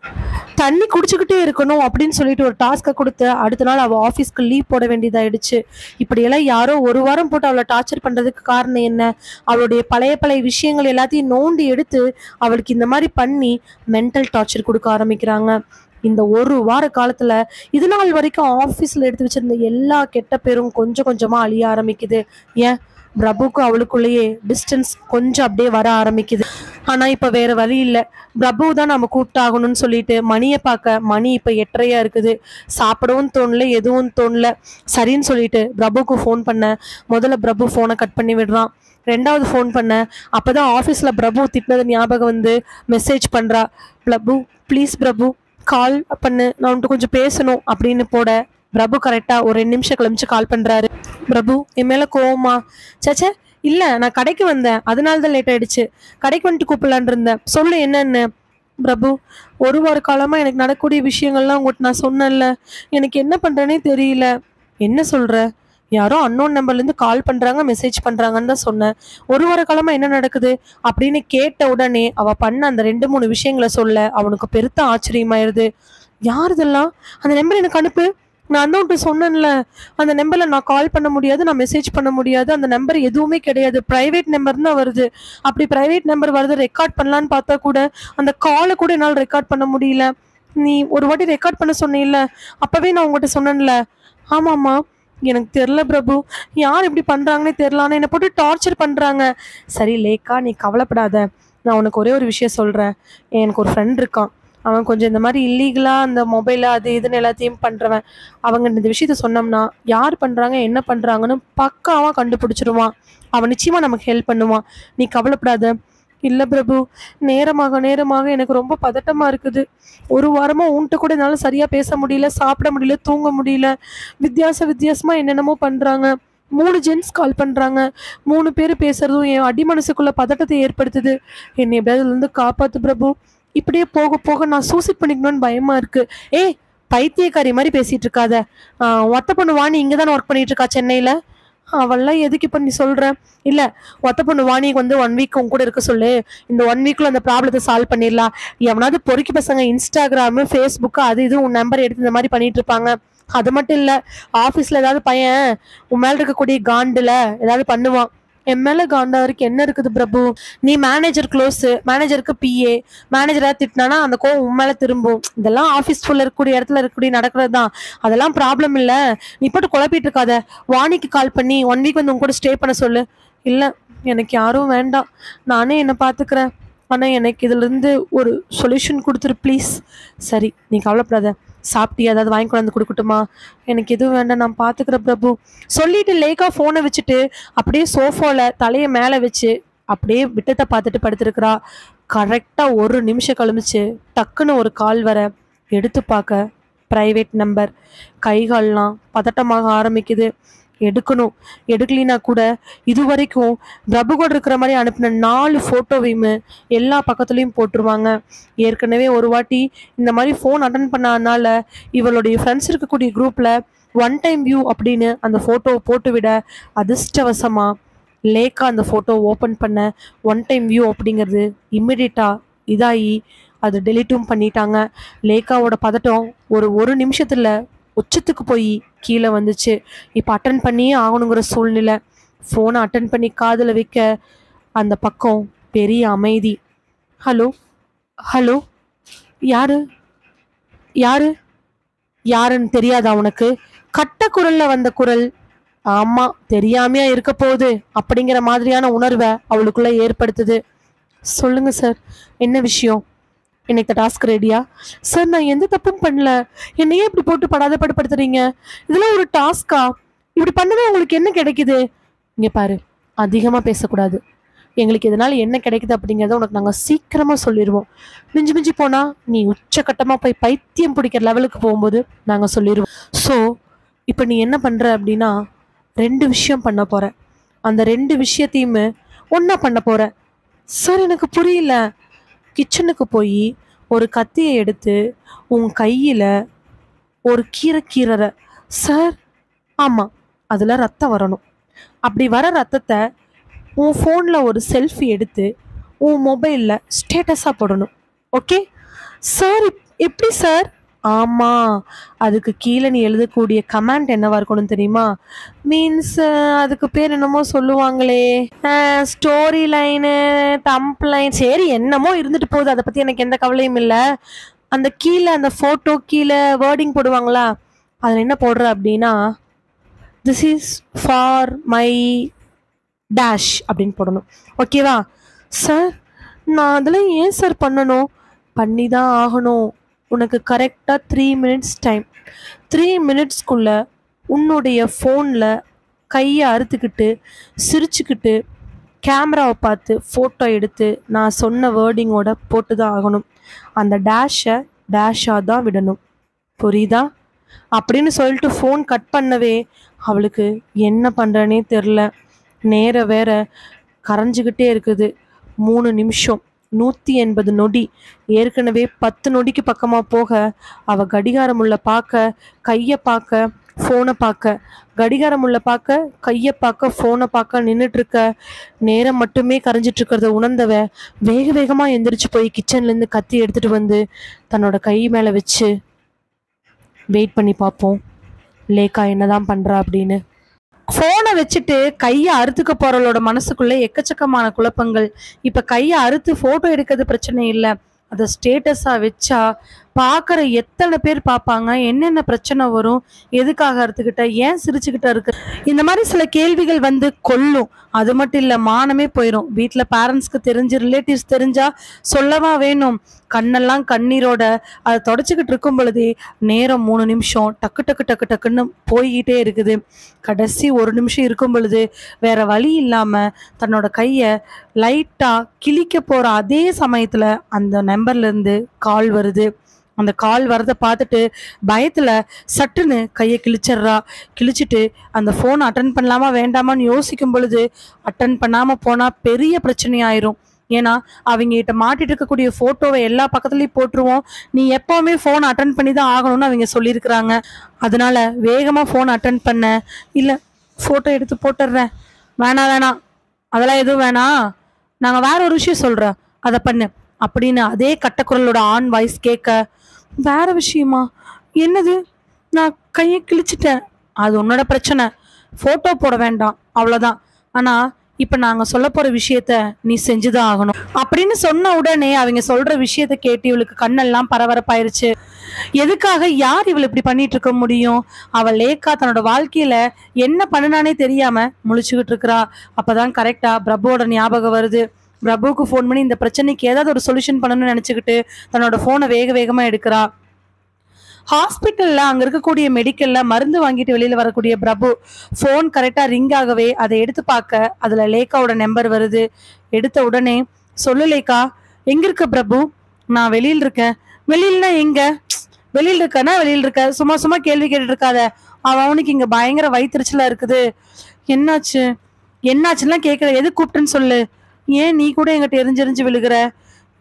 தண்ணி குடிச்சுக்கிட்டே இருக்கணும் அப்படின்னு சொல்லிட்டு ஒரு டாஸ்க்கை கொடுத்து அடுத்த நாள் அவள் ஆஃபீஸ்க்கு லீவ் போட வேண்டியதாயிடுச்சு. இப்படியெல்லாம் யாரோ ஒரு வாரம் போட்டு அவளை டார்ச்சர் பண்ணுறதுக்கு காரணம் என்ன? அவளுடைய பழைய பழைய விஷயங்கள் எல்லாத்தையும் நோண்டி எடுத்து அவளுக்கு இந்த மாதிரி பண்ணி மென்டல் டார்ச்சர் கொடுக்க ஆரம்பிக்கிறாங்க. இந்த ஒரு வார காலத்துல இது நாள் வரைக்கும் ஆஃபீஸில் எடுத்து வச்சிருந்த எல்லா கெட்ட பேரும் கொஞ்சம் கொஞ்சமாக அழிய ஆரம்பிக்குது. ஏன் பிரபுக்கு அவளுக்குள்ளேயே டிஸ்டன்ஸ் கொஞ்சம் அப்படியே வர ஆரம்பிக்குது. ஆனா இப்ப வேற வழி இல்லை. பிரபு தான் நம்ம கூப்பிட்டாகணும்னு சொல்லிட்டு மணியை பார்க்க மணி இப்ப 8:30 இருக்குது. சாப்பிடவும் தோணல, எதுவும் தோணல. சரின்னு சொல்லிட்டு பிரபுக்கு ஃபோன் பண்ண. முதல்ல பிரபு ஃபோனை கட் பண்ணி விடுறான். ரெண்டாவது ஃபோன் பண்ண. அப்பதான் ஆஃபீஸில் பிரபு திட்டினது ஞாபகம் வந்து மெசேஜ் பண்றா. பிரபு ப்ளீஸ் பிரபு கால் பண்ணு, நான் உன்ட்டு கொஞ்சம் பேசணும் அப்படின்னு போட பிரபு கரெக்டா ஒரு 2 நிமிஷம் கழிச்சு கால் பண்றாரு. பிரபு என் மேல கோவமா? சேச்சே இல்ல, நான் கடைக்கு வந்தேன், அதனால தான் லேட் ஆயிடுச்சு. கடைக்கு வந்துட்டு கூப்பிடலான் இருந்தேன், சொல்லு என்னன்னு. பிரபு ஒரு வார காலமா எனக்கு நடக்கக்கூடிய விஷயங்கள்லாம் உங்கள்கிட்ட நான் சொன்னேன்ல, எனக்கு என்ன பண்றேனே தெரியல. என்ன சொல்ற? யாரோ அன்னோன் நம்பர்லேருந்து கால் பண்ணுறாங்க, மெசேஜ் பண்ணுறாங்கன்னு தான் சொன்னேன். ஒரு வார காலமாக என்ன நடக்குது அப்படின்னு கேட்ட உடனே அவள் பண்ண அந்த 2-3 விஷயங்களை சொல்ல அவனுக்கு பெருத்த ஆச்சரியமாயிருது. யார் இதெல்லாம்? அந்த நம்பர் எனக்கு அனுப்பு. நான் அண்ணன்ட்டு சொன்னேன்ல, அந்த நம்பரில் நான் கால் பண்ண முடியாது, நான் மெசேஜ் பண்ண முடியாது, அந்த நம்பர் எதுவுமே கிடையாது, ப்ரைவேட் நம்பர் தான் வருது. அப்படி ப்ரைவேட் நம்பர் வருது, ரெக்கார்ட் பண்ணலான்னு பார்த்தா கூட அந்த காலை கூட என்னால் ரெக்கார்ட் பண்ண முடியல. நீ ஒரு வாட்டி ரெக்கார்ட் பண்ண சொன்னீல்ல, அப்போவே நான் உங்கள்கிட்ட சொன்னேன்ல. ஆமாம்மா எனக்கு தெரில பிரபு, யார் இப்படி பண்ணுறாங்கன்னே தெரில, ஆனால் என்னை போட்டு டார்ச்சர் பண்ணுறாங்க. சரி லேக்கா நீ கவலைப்படாத, நான் உனக்கு ஒரே ஒரு விஷயம் சொல்கிறேன். எனக்கு ஒரு ஃப்ரெண்ட் இருக்கான், அவன் கொஞ்சம் இந்த மாதிரி இல்லீகலாக அந்த மொபைலில் அது இதுன்னு எல்லாத்தையும் பண்ணுறவன். அவங்க இந்த விஷயத்த சொன்னோம்னா யார் பண்ணுறாங்க என்ன பண்ணுறாங்கன்னு பக்காவாக கண்டுபிடிச்சிருவான். அவன் நிச்சயமாக நமக்கு ஹெல்ப் பண்ணுவான், நீ கவலைப்படாத. இல்லை பிரபு, நேரமாக நேரமாக எனக்கு ரொம்ப பதட்டமாக இருக்குது. ஒரு வாரமாக உன்கிட்ட கூட என்னால் சரியாக பேச முடியல, சாப்பிட முடியல, தூங்க முடியல. வித்தியாசமாக என்னென்னமோ பண்ணுறாங்க. 3 ஜென்ஸ் கால் பண்ணுறாங்க. 3 பேர் பேசுகிறதும் என் அடி மனசுக்குள்ளே பதட்டத்தை ஏற்படுத்துது. என்னை எப்படியாவது இதுலேருந்து காப்பாற்று பிரபு. இப்படியே போக போக நான் சூசைட் பண்ணிக்கணும்னு பயமாக இருக்குது. ஏய் பைத்தியக்காரி மாதிரி பேசிகிட்டு இருக்காத. ஒத்த பொண்ணு வாணி இங்கே தானே ஒர்க் பண்ணிகிட்டு இருக்கா சென்னையில்? அவள்லாம் எதுக்கு இப்போ நீ சொல்கிற? இல்லை, ஒத்த பொண்ணு வாணிக்கு வந்து 1 வீக் உங்க கூட இருக்க சொல்லு. இந்த 1 வீக்கில் அந்த ப்ராப்ளத்தை சால்வ் பண்ணிடலாம். எவனாவது பொறுக்கி பசங்க இன்ஸ்டாகிராமு ஃபேஸ்புக்கு அது இது உன் நம்பர் எடுத்து இந்த மாதிரி பண்ணிட்டு இருப்பாங்க. அது மட்டும் இல்லை, ஆஃபீஸில் ஏதாவது பையன் உன் மேலே இருக்கக்கூடிய காண்டில் ஏதாவது பண்ணுவான். என் மேலே காண்டா வரைக்கும் என்ன இருக்குது பிரபு? நீ மேனேஜர் க்ளோஸு, மேனேஜருக்கு பிஏ, மேனேஜராக திட்டினானா அந்த கோவம் உன் மேலே திரும்பும். இதெல்லாம் ஆஃபீஸ் ஃபுல்லாக இருக்கக்கூடிய இடத்துல இருக்கக்கூடிய நடக்கிறது தான், அதெல்லாம் ப்ராப்ளம் இல்லை. நீ போட்டு குழப்பிட்டு இருக்காத. வாணிக்கு கால் பண்ணி 1 வீக் வந்து உங்க கூட ஸ்டே பண்ண சொல்லு. இல்லை எனக்கு யாரும் வேண்டாம், நானே என்னை பார்த்துக்கிறேன், ஆனால் எனக்கு இதுலேருந்து ஒரு சொல்யூஷன் கொடுத்துரு ப்ளீஸ். சரி நீ கவலைப்படாத. சாப்பிட்டியா? ஏதாவது வாங்கி கொண்டாந்து கொடுக்கட்டுமா? எனக்கு எதுவும் வேண்டாம், நான் பார்த்துக்கிறேன் பிரபு சொல்லிட்டு லேக்கா ஃபோனை வச்சுட்டு அப்படியே சோஃபாவில் தலையை மேலே வச்சு அப்படியே விட்டத்தை பார்த்துட்டு படுத்துருக்குறா. கரெக்டாக 1 நிமிஷம் கழிச்சு டக்குன்னு ஒரு கால் வர. எடுத்து பார்க்க ப்ரைவேட் நம்பர். கைகால்லாம் பதட்டமாக ஆரம்பிக்குது. எடுக்கணும், எடுக்கலினா கூட இது வரைக்கும் பிரபு கூட இருக்கிற மாதிரி அனுப்பின 4 ஃபோட்டோவையுமே எல்லா பக்கத்துலேயும் போட்டுருவாங்க. ஏற்கனவே ஒரு வாட்டி இந்த மாதிரி ஃபோன் அட்டன் பண்ணாதனால இவளுடைய ஃப்ரெண்ட்ஸ் இருக்கக்கூடிய குரூப்பில் 1 டைம் வியூ அப்படின்னு அந்த ஃபோட்டோவை போட்டு விட, அதிர்ஷ்டவசமாக லேக்கா அந்த ஃபோட்டோ ஓப்பன் பண்ண 1 டைம் வியூ அப்படிங்கிறது இம்மிடியட்டாக இதாகி அது டெலிட்டும் பண்ணிட்டாங்க. லேக்காவோட பதட்டம் ஒரு நிமிஷத்தில் உச்சத்துக்கு போய் கீழே வந்துச்சு. இப்போ அட்டன் பண்ணியே ஆகணுங்கிற சூழ்நிலை. ஃபோனை அட்டன் பண்ணி காதில் வைக்க அந்த பக்கம் பெரிய அமைதி. ஹலோ ஹலோ, யாரு யாரு யாருன்னு தெரியாதா உனக்கு? கட்ட குரலில் வந்த குரல். ஆமாம், தெரியாமையா இருக்க போகுது அப்படிங்கிற மாதிரியான உணர்வை அவளுக்குள்ளே ஏற்படுத்துது. சொல்லுங்க சார், என்ன விஷயம்? இன்னைக்கு டாஸ்க் ரெடியா? சார் நான் எந்த தப்பும் பண்ணல, என்னையே இப்படி போட்டு படாதப்படுத்துறீங்க? இதெல்லாம் ஒரு டாஸ்கா? இப்படி பண்ணவே உங்களுக்கு என்ன கிடைக்குது? இங்கே பாரு, அதிகமாக பேசக்கூடாது. எங்களுக்கு இதனால் என்ன கிடைக்குது அப்படிங்கிறத உனக்கு நாங்கள் சீக்கிரமாக சொல்லிடுவோம். மிஞ்சி மிஞ்சி போனால் நீ உச்சக்கட்டமாக போய் பைத்தியம் பிடிக்கிற லெவலுக்கு போகும்போது நாங்கள் சொல்லிடுவோம். ஸோ இப்போ நீ என்ன பண்ணுற அப்படின்னா 2 விஷயம் பண்ண போகிற. அந்த 2 விஷயத்தையுமே ஒன்றா பண்ண போகிற. சார் எனக்கு புரியல. கிச்சனுக்கு போய் ஒரு கத்தியை எடுத்து உன் கையில் ஒரு கீரை. சார் ஆமாம், அதில் ரத்தம் வரணும். அப்படி வர ரத்தத்தை உன் ஃபோனில் ஒரு செல்ஃபி எடுத்து உன் மொபைலில் ஸ்டேட்டஸாக போடணும். Okay sir? எப்படி சார்? ஆமா. அதுக்கு கீழ நீ எழுதக்கூடிய கமெண்ட் என்னவா இருக்கணும்னு தெரியுமா? மீன்ஸ் அதுக்கு பேர் என்னமோ சொல்லுவாங்களே! ஸ்டோரி லைனு, தம்ப் லைன் சரி என்னமோ இருந்துட்டு போகுது. அத பத்தி எனக்கு எந்த கவலையும் இல்ல. அந்த கீழ அந்த ஃபோட்டோ கீழ வேர்டிங் போடுவாங்களா? அதுல என்ன போடுற அப்டின்னா, "this is for my dash" அப்படின்னு போடணும். ஓகேவா? சார், நான் அதெல்லாம் ஏன் சார் பண்ணணும்? பண்ணி தான் ஆகணும். உனக்கு கரெக்டா 3 மினிட்ஸ் டைம். 3 மினிட்ஸ்க்குள்ள உன்னுடைய ஃபோன்ல கைய அறுத்துக்கிட்டு, சிரிச்சுக்கிட்டு, கேமராவ பார்த்து ஃபோட்டோ எடுத்து, நான் சொன்ன வேர்டிங்கோட போட்டு தான் ஆகணும். அந்த டேஷா தான் விடணும். புரியுதா? அப்படின்னு சொல்லிட்டு ஃபோன் கட் பண்ணவே, அவளுக்கு என்ன பண்றன்னே தெரில. நேரம் வேற கரைஞ்சுக்கிட்டே இருக்குது. 3 நிமிஷம் 180 நொடி. ஏற்கனவே 10 நொடிக்கு பக்கமா போக, அவ கடிகாரம் உள்ள பார்க்க, கைய பார்க்க, ஃபோனை பார்க்க, கடிகாரம் உள்ள பார்க்க, கைய பார்க்க, ஃபோனை பார்க்க நின்றுட்டு இருக்க. நேரம் மட்டுமே கரைஞ்சிட்டு இருக்கிறத உணர்ந்தவ வேக வேகமா எந்திரிச்சு போய் கிச்சன்லேருந்து கத்தி எடுத்துட்டு வந்து தன்னோட கை மேலே வச்சு வெயிட் பண்ணி பார்ப்போம் லேக்கா என்னதான் பண்றா அப்படின்னு. ஃபோனை வச்சுட்டு கையை அறுத்துக்க போறவளோட மனசுக்குள்ள எக்கச்சக்கமான குழப்பங்கள். இப்ப கையை அறுத்து போட்டோ எடுக்கிறது பிரச்சனை இல்லை, அதை ஸ்டேட்டஸா வச்சா பார்க்குற எத்தனை பேர் பார்ப்பாங்க, என்னென்ன பிரச்சனை வரும், எதுக்காக அறுத்துக்கிட்ட, ஏன் சிரிச்சுக்கிட்ட இருக்கு, இந்த மாதிரி சில கேள்விகள் வந்து கொல்லும். அது மட்டும் இல்லை, மானமே போயிடும். வீட்டில் பேரண்ட்ஸ்க்கு தெரிஞ்சு, ரிலேட்டிவ்ஸ் தெரிஞ்சா சொல்லவா வேணும்? கண்ணெல்லாம் கண்ணீரோட அதை தொடச்சிக்கிட்டு இருக்கும் பொழுதே நேரம் 3 நிமிஷம் டக்கு டக்கு டக்கு டக்குன்னு போய்கிட்டே இருக்குது. கடைசி 1 நிமிஷம் இருக்கும் பொழுது வேற வழி இல்லாம தன்னோட கையை லைட்டா கிழிக்க போற அதே சமயத்துல அந்த நம்பர்ல இருந்து கால் வருது. அந்த கால் வரதை பார்த்துட்டு பயத்துல சட்டுன்னு கையை கிழிச்சிட்றா. கிழிச்சிட்டு அந்த ஃபோனை அட்டன் பண்ணலாமா வேண்டாமான்னு யோசிக்கும் பொழுது அட்டன் பண்ணாம போனா பெரிய பிரச்சனை ஆயிரும். ஏன்னா அவங்க கிட்ட மாட்டிட்டு இருக்கக்கூடிய போட்டோவை எல்லா பக்கத்துலயும் போட்டுருவோம். நீ எப்பவுமே ஃபோன் அட்டன் பண்ணி தான் ஆகணும்னு அவங்க சொல்லியிருக்கிறாங்க. அதனால வேகமா ஃபோன் அட்டன் பண்ண, இல்லை போட்டோ எடுத்து போட்டுடுறேன், வேணாம் அதெல்லாம் எதுவும் வேணாம், நாங்கள் வேற ஒரு விஷயம் சொல்றோம் அதை பண்ணு அப்படின்னு அதே கட்டக்குரலோட ஆன் வாய்ஸ் கேட்க, வேற விஷயமா? என்னது? நான் கையை கிழிச்சிட்டேன், அது உன்னோட பிரச்சனை, போட்டோ போட வேண்டாம் அவ்வளோதான். ஆனா இப்ப நாங்க சொல்ல போற விஷயத்த நீ செஞ்சுதான் ஆகணும் அப்படின்னு சொன்ன உடனே அவங்க சொல்ற விஷயத்த கேட்டு இவளுக்கு கண்ணெல்லாம் பரபரப்பாயிருச்சு. எதுக்காக, யார் இவள் இப்படி பண்ணிட்டு இருக்க முடியும்? அவள் லேக்கா தன்னோட வாழ்க்கையில என்ன பண்ணுனானே தெரியாம முழிச்சுக்கிட்டு இருக்கிறா. அப்பதான் கரெக்டா பிரபுவோட ஞாபகம் வருது. பிரபுவுக்கு ஃபோன் பண்ணி இந்த பிரச்சனைக்கு ஏதாவது ஒரு சொல்யூஷன் பண்ணணும்னு நினைச்சுக்கிட்டு தன்னோட போனை வேக வேகமா எடுக்கிறா. ஹாஸ்பிட்டல்ல அங்க இருக்கக்கூடிய மெடிக்கல்ல மருந்து வாங்கிட்டு வெளியில வரக்கூடிய பிரபு ஃபோன் கரெக்டா ரிங் ஆகவே அதை எடுத்து பார்க்க அதுல லேக்காவோட நம்பர் வருது. எடுத்த உடனே, சொல்லு லேக்கா, எங்க இருக்க பிரபு? நான் வெளியில் இருக்கேன். வெளியில்னா எங்க? வெளியில் இருக்கனா வெளியில் இருக்க, சும்மா சும்மா கேள்வி கேட்டுட்டு இருக்காத. அவனுக்கு இங்க பயங்கர வயிற்றுச்சலா இருக்குது. என்னாச்சு? என்னாச்சுன்னா கேட்கல, எது கூப்பிட்டுன்னு சொல்லு. ஏன் நீ கூட எங்கிட்ட எரிஞ்செறிஞ்சு விழுகிற?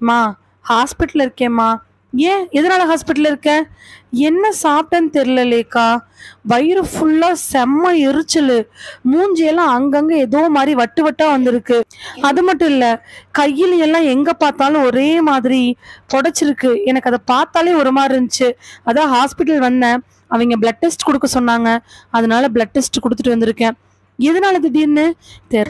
மா, ஹாஸ்பிட்டல் இருக்கேம்மா. ஏன், எதனால ஹாஸ்பிட்டல் இருக்க? என்ன சாப்பிட்டேன்னு தெரியல லேக்கா, வயிறு ஃபுல்லா செம்ம எரிச்சலு, மூஞ்சியெல்லாம் அங்கங்க ஏதோ மாதிரி வட்டு வட்டா வந்திருக்கு. அது மட்டும் இல்ல, கையில எல்லாம் எங்க பார்த்தாலும் ஒரே மாதிரி புடைச்சிருக்கு. எனக்கு அதை பார்த்தாலே ஒரு மாதிரி இருந்துச்சு. அதான் ஹாஸ்பிட்டல் வந்தேன், அவங்க பிளட் டெஸ்ட் கொடுக்க சொன்னாங்க, அதனால பிளட் டெஸ்ட் கொடுத்துட்டு வந்திருக்கேன். எதனால திடீர்னு?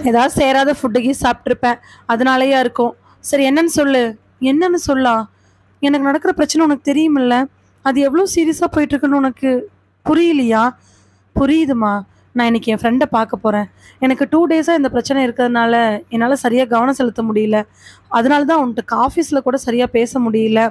ஏதாவது சேராத ஃபுட்டுக்கு சாப்பிட்ருப்பேன், அதனாலயா இருக்கும். சரி என்னன்னு சொல்லு. என்னன்னு சொல்லா? எனக்கு நடக்கிற பிரச்சனை உனக்கு தெரியுமில்ல, அது எவ்வளோ சீரியஸாக போயிட்டுருக்குன்னு உனக்கு புரியலையா? புரியுதுமா, நான் இன்னைக்கு என் ஃப்ரெண்டை பார்க்க போகிறேன். எனக்கு 2 டேஸாக இந்த பிரச்சனை இருக்கிறதுனால என்னால் சரியாக கவனம் செலுத்த முடியல. அதனால தான் உன்கிட்ட ஆஃபீஸில் கூட சரியாக பேச முடியல.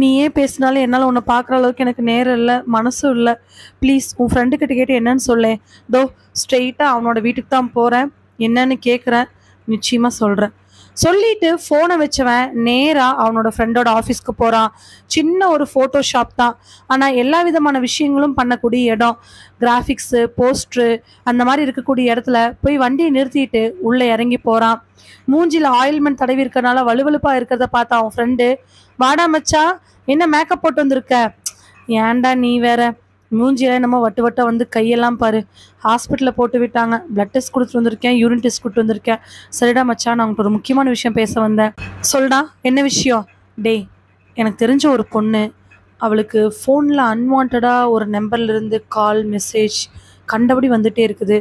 நீ ஏன் பேசினாலும் என்னால் உன்னை பார்க்குற அளவுக்கு எனக்கு நேரம் இல்லை, மனசும் இல்லை. ப்ளீஸ் உன் ஃப்ரெண்டுக்கிட்ட கேட்டு என்னன்னு சொல்லேன். தோ ஸ்ட்ரெயிட்டாக அவனோட வீட்டுக்கு தான் போகிறேன், என்னன்னு கேட்குறேன், நிச்சயமாக சொல்கிறேன். சொல்லிட்டு ஃபோனை வச்சவன் நேராக அவனோட ஃப்ரெண்டோட ஆஃபீஸ்க்கு போகிறான். சின்ன ஒரு ஃபோட்டோ ஷாப் தான், ஆனால் எல்லா விதமான விஷயங்களும் பண்ணக்கூடிய இடம். கிராஃபிக்ஸு, போஸ்ட்ரு அந்த மாதிரி இருக்கக்கூடிய இடத்துல போய் வண்டியை நிறுத்திட்டு உள்ளே இறங்கி போகிறான். மூஞ்சியில் ஆயில்மெண்ட் தடவி இருக்கிறனால வலுவலுப்பாக இருக்கிறத பார்த்தா அவன் ஃப்ரெண்டு, வாடா மச்சா, என்ன மேக்கப் போட்டு வந்திருக்க? ஏன்டா நீ வேற, மூஞ்சியில் என்னமோ வட்டு வட்டா வந்து கையெல்லாம் பாரு, ஹாஸ்பிட்டலில் போட்டு விட்டாங்க, பிளட் டெஸ்ட் கொடுத்துட்டு வந்திருக்கேன், யூரின் டெஸ்ட் கொடுத்து வந்திருக்கேன். சரிடா மச்சான், நான் உங்கள்கிட்ட ஒரு முக்கியமான விஷயம் பேச வந்தேன். சொல்டா, என்ன விஷயம்? டேய், எனக்கு தெரிஞ்ச ஒரு பொண்ணு அவளுக்கு ஃபோனில் அன்வான்டாக ஒரு நம்பர்லேருந்து கால் மெசேஜ் கண்டபடி வந்துகிட்டே இருக்குது.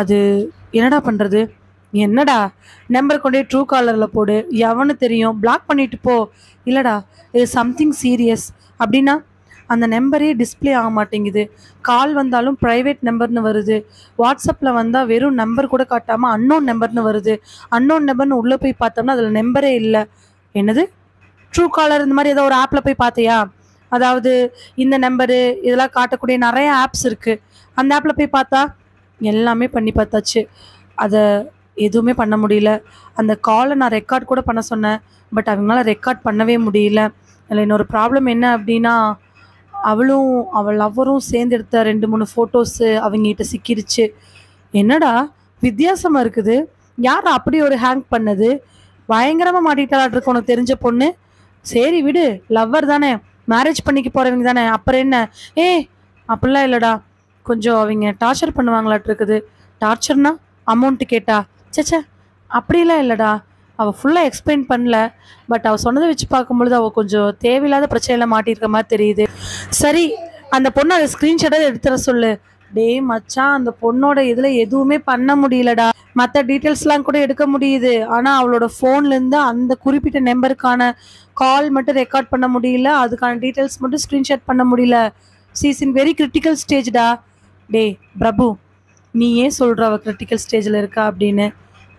அது என்னடா பண்ணுறது? என்னடா நம்பர் கொண்டே ட்ரூ காலரில் போடு, எவனு தெரியும், பிளாக் பண்ணிட்டு போ. இல்லைடா, இது சம்திங் சீரியஸ். அப்படின்னா அந்த நம்பரே டிஸ்பிளே ஆக மாட்டேங்குது. கால் வந்தாலும் ப்ரைவேட் நம்பர்னு வருது. வாட்ஸ்அப்பில் வந்தால் வெறும் நம்பர் கூட காட்டாமல் அன்னோன் நம்பர்னு வருது. அன்னோன் நம்பர்னு உள்ளே போய் பார்த்தோம்னா அதில் நம்பரே இல்லை. என்னது, ட்ரூ காலர் இந்த மாதிரி ஏதோ ஒரு ஆப்பில் போய் பார்த்தியா? அதாவது இந்த நம்பரு இதெல்லாம் காட்டக்கூடிய நிறைய ஆப்ஸ் இருக்குது. அந்த ஆப்பில் போய் பார்த்தா எல்லாமே பண்ணி பார்த்தாச்சு. அதை எதுவுமே பண்ண முடியல. அந்த காலை நான் ரெக்கார்ட் கூட பண்ண சொன்னேன், பட் அவங்களால ரெக்கார்ட் பண்ணவே முடியல. அதில் இன்னொரு ப்ராப்ளம் என்ன அப்படின்னா, அவள் லவ்வரும் சேர்ந்து எடுத்த 2-3 ஃபோட்டோஸு அவங்ககிட்ட சிக்கிருச்சு. என்னடா வித்தியாசமாக இருக்குது, யார் அப்படி ஒரு ஹேங் பண்ணது? பயங்கரமாக மாட்டிட்டாளாட்ருக்கு உனக்கு தெரிஞ்ச பொண்ணு. சரி விடு, லவ்வர் தானே, மேரேஜ் பண்ணிக்க போகிறவங்க தானே, அப்புறம் என்ன? அப்படிலாம் இல்லைடா, கொஞ்சம் அவங்க டார்ச்சர் பண்ணுவாங்களாட்ருக்குது. டார்ச்சர்னா அமௌண்ட்டு கேட்டா? சேச்சே, அப்படிலாம் இல்லைடா. அவள் ஃபுல்லாக எக்ஸ்பிளைன் பண்ணல, பட் அவள் சொன்னதை வச்சு பார்க்கும்பொழுது அவள் கொஞ்சம் தேவையில்லாத பிரச்சனையில் மாட்டியிருக்க மாதிரி தெரியுது. சரி, அந்த பொண்ணு அதை ஸ்க்ரீன்ஷாட்டாக எடுத்துட சொல்லு. டேய் மச்சான், அந்த பொண்ணோட இதில் எதுவுமே பண்ண முடியலடா. மற்ற டீட்டெயில்ஸ்லாம் கூட எடுக்க முடியுது, ஆனால் அவளோட ஃபோன்லேருந்து அந்த குறிப்பிட்ட நம்பருக்கான கால் மட்டும் ரெக்கார்ட் பண்ண முடியல, அதுக்கான டீட்டெயில்ஸ் மட்டும் ஸ்க்ரீன்ஷாட் பண்ண முடியல. சீஸ் இன் வெரி கிரிட்டிக்கல் ஸ்டேஜ்டா. டேய் பிரபு, நீ ஏன் சொல்கிற அவள் கிரிட்டிக்கல் ஸ்டேஜில் இருக்கா அப்படின்னு?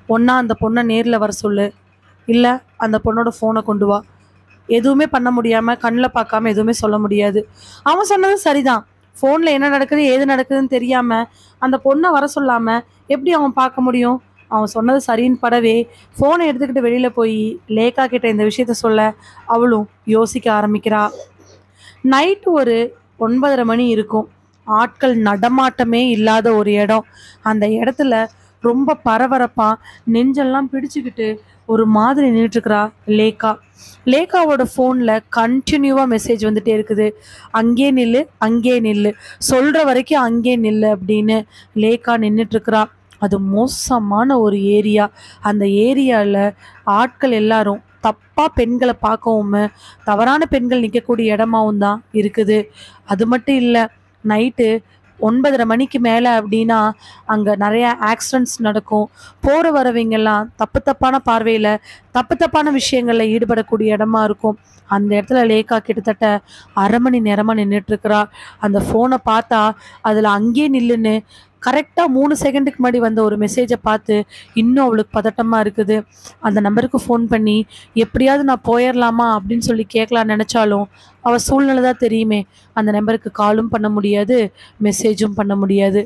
ஒன்றா அந்த பொண்ணை நேரில் வர சொல்லு, இல்லை அந்த பொண்ணோட ஃபோனை கொண்டு வா. எதுவுமே பண்ண முடியாமல் கண்ணில் பார்க்காம எதுவுமே சொல்ல முடியாது. அவன் சொன்னது சரிதான். ஃபோனில் என்ன நடக்குது ஏது நடக்குதுன்னு தெரியாமல் அந்த பொண்ணை வர சொல்லாமல் எப்படி அவன் பார்க்க முடியும்? அவன் சொன்னது சரின்னு படவே ஃபோனை எடுத்துக்கிட்டு வெளியில் போய் லேக்கா கிட்ட இந்த விஷயத்த சொல்ல அவளும் யோசிக்க ஆரம்பிக்கிறா. நைட்டு ஒரு 9:30 மணி இருக்கும். ஆட்கள் நடமாட்டமே இல்லாத ஒரு இடம். அந்த இடத்துல ரொம்ப பரபரப்பாக நெஞ்செல்லாம் பிடிச்சிக்கிட்டு ஒரு மாதிரி நின்றுட்டுருக்கிறா லேக்கா. லேக்காவோட ஃபோனில் கண்டினியூவாக மெசேஜ் வந்துகிட்டே இருக்குது. அங்கே நில்லு, அங்கே நில்லு, சொல்கிற வரைக்கும் அங்கே நில்லு அப்படின்னு லேக்கா நின்றுட்டுருக்குறா. அது மோசமான ஒரு ஏரியா. அந்த ஏரியாவில் ஆட்கள் எல்லாரும் தப்பாக பெண்களை பார்க்கவும் தவறான பெண்கள் நிற்கக்கூடிய இடமாவும் தான் இருக்குது. அது மட்டும் இல்லை, நைட்டு 9:30 மணிக்கு மேலே அப்படின்னா அங்கே நிறைய ஆக்சிடெண்ட்ஸ் நடக்கும். போகிற வரவங்கெல்லாம் தப்பான பார்வையில் தப்பான விஷயங்களில் ஈடுபடக்கூடிய இடமா இருக்கும். அந்த இடத்துல லேக்கா கிட்டத்தட்ட 1/2 மணி நேரமாக நின்றுட்டுருக்குறா. அந்த ஃபோனை பார்த்தா அதில் அங்கேயே நில்லுன்னு கரெக்டாக 3 செகண்டுக்கு முன்னாடி வந்த ஒரு மெசேஜை பார்த்து இன்னும் அவளுக்கு பதட்டமாக இருக்குது. அந்த நம்பருக்கு ஃபோன் பண்ணி எப்படியாவது நான் போயிடலாமா அப்படின்னு சொல்லி கேட்கலான்னு நினச்சாலும் அவள் சூழ்நிலை தான் தெரியுமே. அந்த நம்பருக்கு காலும் பண்ண முடியாது, மெசேஜும் பண்ண முடியாது.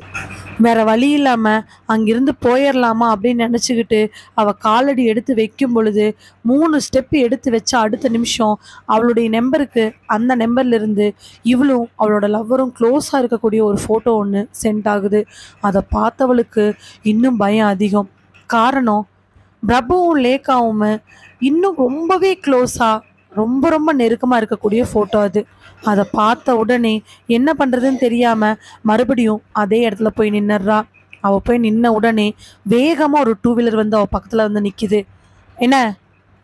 வேறு வழி இல்லாமல் அங்கிருந்து போயிடலாமா அப்படின்னு நினச்சிக்கிட்டு அவள் காலடி எடுத்து வைக்கும் பொழுது 3 ஸ்டெப்பு எடுத்து வச்ச அடுத்த நிமிஷம் அவளுடைய நம்பருக்கு அந்த நம்பர்லேருந்து இவளும் அவளோட லவ்வரும் க்ளோஸாக இருக்கக்கூடிய ஒரு ஃபோட்டோ ஒன்று சென்ட் ஆகுது. அதை பார்த்தவளுக்கு இன்னும் பயம் அதிகம். காரணம், பிரபுவும் லேக்காவும் இன்னும் ரொம்பவே க்ளோஸாக ரொம்ப நெருக்கமாக இருக்கக்கூடிய ஃபோட்டோ அது. அதை பார்த்த உடனே என்ன பண்ணுறதுன்னு தெரியாமல் மறுபடியும் அதே இடத்துல போய் நின்னுறா. அவள் போய் நின்ன உடனே வேகமாக ஒரு 2 வீலர் வந்து அவள் பக்கத்தில் வந்து நிற்கிது. என்ன,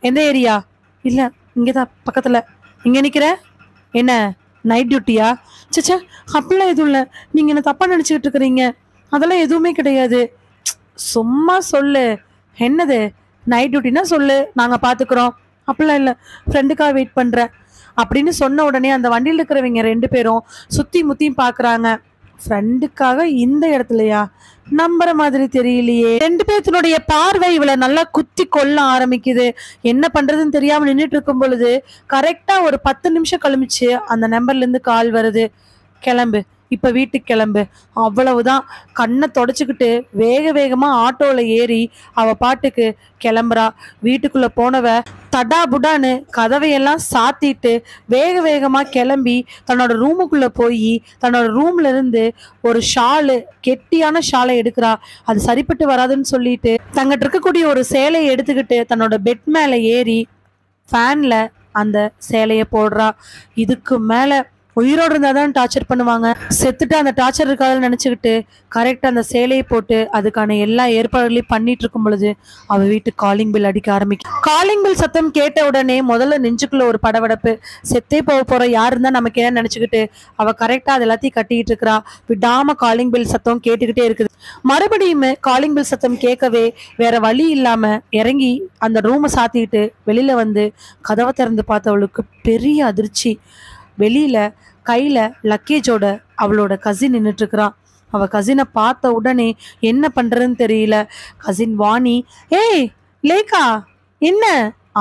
எந்த ஏரியா? இல்லை, இங்கே தான் பக்கத்தில். இங்கே நிற்கிற? என்ன நைட் டியூட்டியா? சச்சா, அப்படிலாம் எதுவும் இல்லை, நீங்கள் என்ன தப்பாக நினச்சிக்கிட்டு இருக்கிறீங்க. அதெல்லாம் எதுவுமே கிடையாது. சும்மா சொல்லு, என்னது நைட் டியூட்டினா சொல்லு, நாங்கள் பார்த்துக்குறோம். அப்படிலாம் இல்லை, ஃப்ரெண்டுக்காக வெயிட் பண்ணுறேன் அப்படின்னு சொன்ன உடனே அந்த வண்டியில் இருக்கிறவங்க 2 பேரும் சுற்றி முற்றியும் பார்க்குறாங்க. ஃப்ரெண்டுக்காக இந்த இடத்துலையா? நம்புற மாதிரி தெரியலையே. 2 பேர்த்தினுடைய பார்வை இவளை நல்லா குத்தி கொள்ள ஆரம்பிக்குது. என்ன பண்ணுறதுன்னு தெரியாமல் நின்றுட்டு இருக்கும் பொழுது கரெக்டாக ஒரு 10 நிமிஷம் கழிச்சு அந்த நம்பர்லேருந்து கால் வருது. கிளம்பு, இப்போ வீட்டுக்கு கிளம்பு. அவ்வளவுதான். கண்ணை தொடச்சிக்கிட்டு வேகமாக ஆட்டோவில் ஏறி அவள் பாட்டுக்கு கிளம்புறா. வீட்டுக்குள்ளே போனவ தடாபுடான்னு கதவையெல்லாம் சாத்திட்டு வேகமாக கிளம்பி தன்னோட ரூமுக்குள்ளே போய் தன்னோட ரூம்ல இருந்து ஒரு ஷாலு, கெட்டியான ஷாலை எடுக்கிறா. அது சரிப்பட்டு வராதுன்னு சொல்லிட்டு தங்கிட்ட இருக்கக்கூடிய ஒரு சேலையை எடுத்துக்கிட்டு தன்னோட பெட் மேலே ஏறி ஃபேனில் அந்த சேலையை போடுறா. இதுக்கு மேலே உயிரோடு இருந்தால் தான் டார்ச்சர் பண்ணுவாங்க. செத்துட்டு அந்த டார்ச்சர் இருக்காதுன்னு நினச்சிக்கிட்டு கரெக்டாக அந்த சேலையை போட்டு அதுக்கான எல்லா ஏற்பாடுகளையும் பண்ணிட்டு இருக்கும் பொழுது அவள் வீட்டு காலிங் பில் அடிக்க ஆரம்பிக்கும். காலிங் பில் சத்தம் கேட்ட உடனே முதல்ல நெஞ்சுக்குள்ள ஒரு படபடப்பு. செத்தே போகிற யார் இருந்தால் நமக்கு என்ன நினச்சிக்கிட்டு அவள் கரெக்டாக அது எல்லாத்தையும் கட்டிக்கிட்டு இருக்கிறா. விடாம காலிங் பில் சத்தம் கேட்டுக்கிட்டே இருக்குது. மறுபடியும் காலிங் பில் சத்தம் கேட்கவே வேற வழி இல்லாம இறங்கி அந்த ரூமை சாத்திக்கிட்டு வெளியில வந்து கதவை திறந்து பார்த்தவளுக்கு பெரிய அதிர்ச்சி. வெளியில கையில லக்கேஜோட அவளோட கசின் நின்றுட்டு இருக்கிறான். அவ கசினை பார்த்த உடனே என்ன பண்றதுன்னு தெரியல. கசின் வாணி, ஏய் லேக்கா என்ன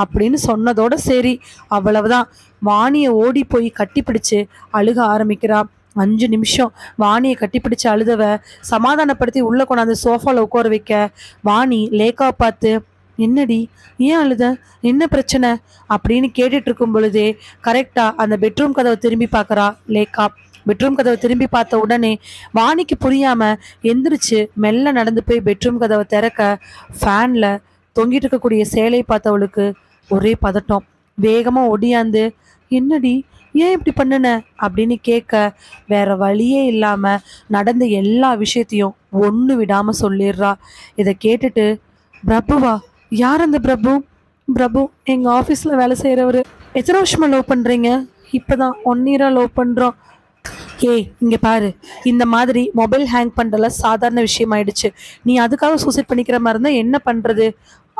அப்படின்னு சொன்னதோட சரி, அவ்வளவுதான். வாணியை ஓடி போய் கட்டி பிடிச்சு அழுக ஆரம்பிக்கிறா. 5 நிமிஷம் வாணியை கட்டிப்பிடிச்சு அழுதவ சமாதானப்படுத்தி உள்ள கொண்டாந்து சோஃபால உட்கார வைக்க வாணி லேக்கா பார்த்து, என்னடி ஏன் அழுத, என்ன பிரச்சனை அப்படின்னு கேட்டுட்டு இருக்கும் பொழுதே கரெக்டா அந்த பெட்ரூம் கதவை திரும்பி பார்க்கறா லேக்கா. பெட்ரூம் கதவை திரும்பி பார்த்த உடனே வாணிக்கு புரியாம எந்திரிச்சு மெல்ல நடந்து போய் பெட்ரூம் கதவை திறக்க ஃபேன்ல தொங்கிட்டு இருக்கக்கூடிய சேலை பார்த்தவளுக்கு ஒரே பதட்டம். வேகமா ஒடியாந்து, என்னடி ஏன் இப்படி பண்ணுன அப்படின்னு கேட்க வேற வழியே இல்லாம நடந்த எல்லா விஷயத்தையும் ஒண்ணு விடாம சொல்லிடுறா. இதை கேட்டுட்டு, பிரபுவா? யார் அந்த பிரபு? பிரபு எங்க ஆஃபீஸ்ல வேலை செய்யறவரு. எத்தனை வருஷமா லவ் பண்றீங்க? இப்பதான் 1 இயரா லவ் பண்றோம். ஏய் இங்க பாரு, இந்த மாதிரி மொபைல் ஹேங் பண்றதுல சாதாரண விஷயம் ஆயிடுச்சு. நீ அதுக்காக சூசைட் பண்ணிக்கிற மாதிரி இருந்தா என்ன பண்றது?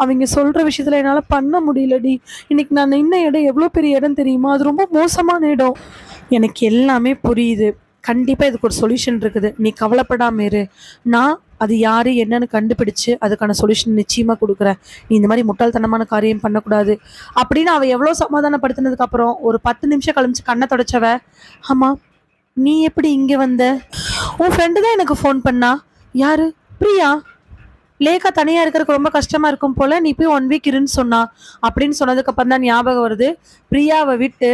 அவங்க சொல்ற விஷயத்துல என்னால பண்ண முடியலடி. இன்னைக்கு நான் நின்ன இடம் எவ்வளோ பெரிய இடம் தெரியுமா? அது ரொம்ப மோசமான இடம். எனக்கு எல்லாமே புரியுது. கண்டிப்பா இதுக்கு ஒரு சொல்யூஷன் இருக்குது. நீ கவலைப்படாம இரு. நான் அது யாரு என்னன்னு கண்டுபிடிச்சு அதுக்கான சொல்யூஷன் நிச்சயமா கொடுக்குறேன். நீ இந்த மாதிரி முட்டாள்தனமான காரியம் பண்ணக்கூடாது அப்படின்னு அவ எவ்வளோ சமாதானப்படுத்தினதுக்கு அப்புறம் ஒரு 10 நிமிஷம் கழிச்சு கண்ணை தொடச்சவ, ஆமா நீ எப்படி இங்க வந்த? உன் ஃப்ரெண்டு தான் எனக்கு ஃபோன் பண்ணா. யாரு? பிரியா. லேக்கா தனியா இருக்கிறதுக்கு ரொம்ப கஷ்டமா இருக்கும் போல, நீ போய் 1 வீக் இருன்னு சொன்னா அப்படின்னு சொன்னதுக்கு அப்புறம் தான் ஞாபகம் வருது பிரியாவை விட்டு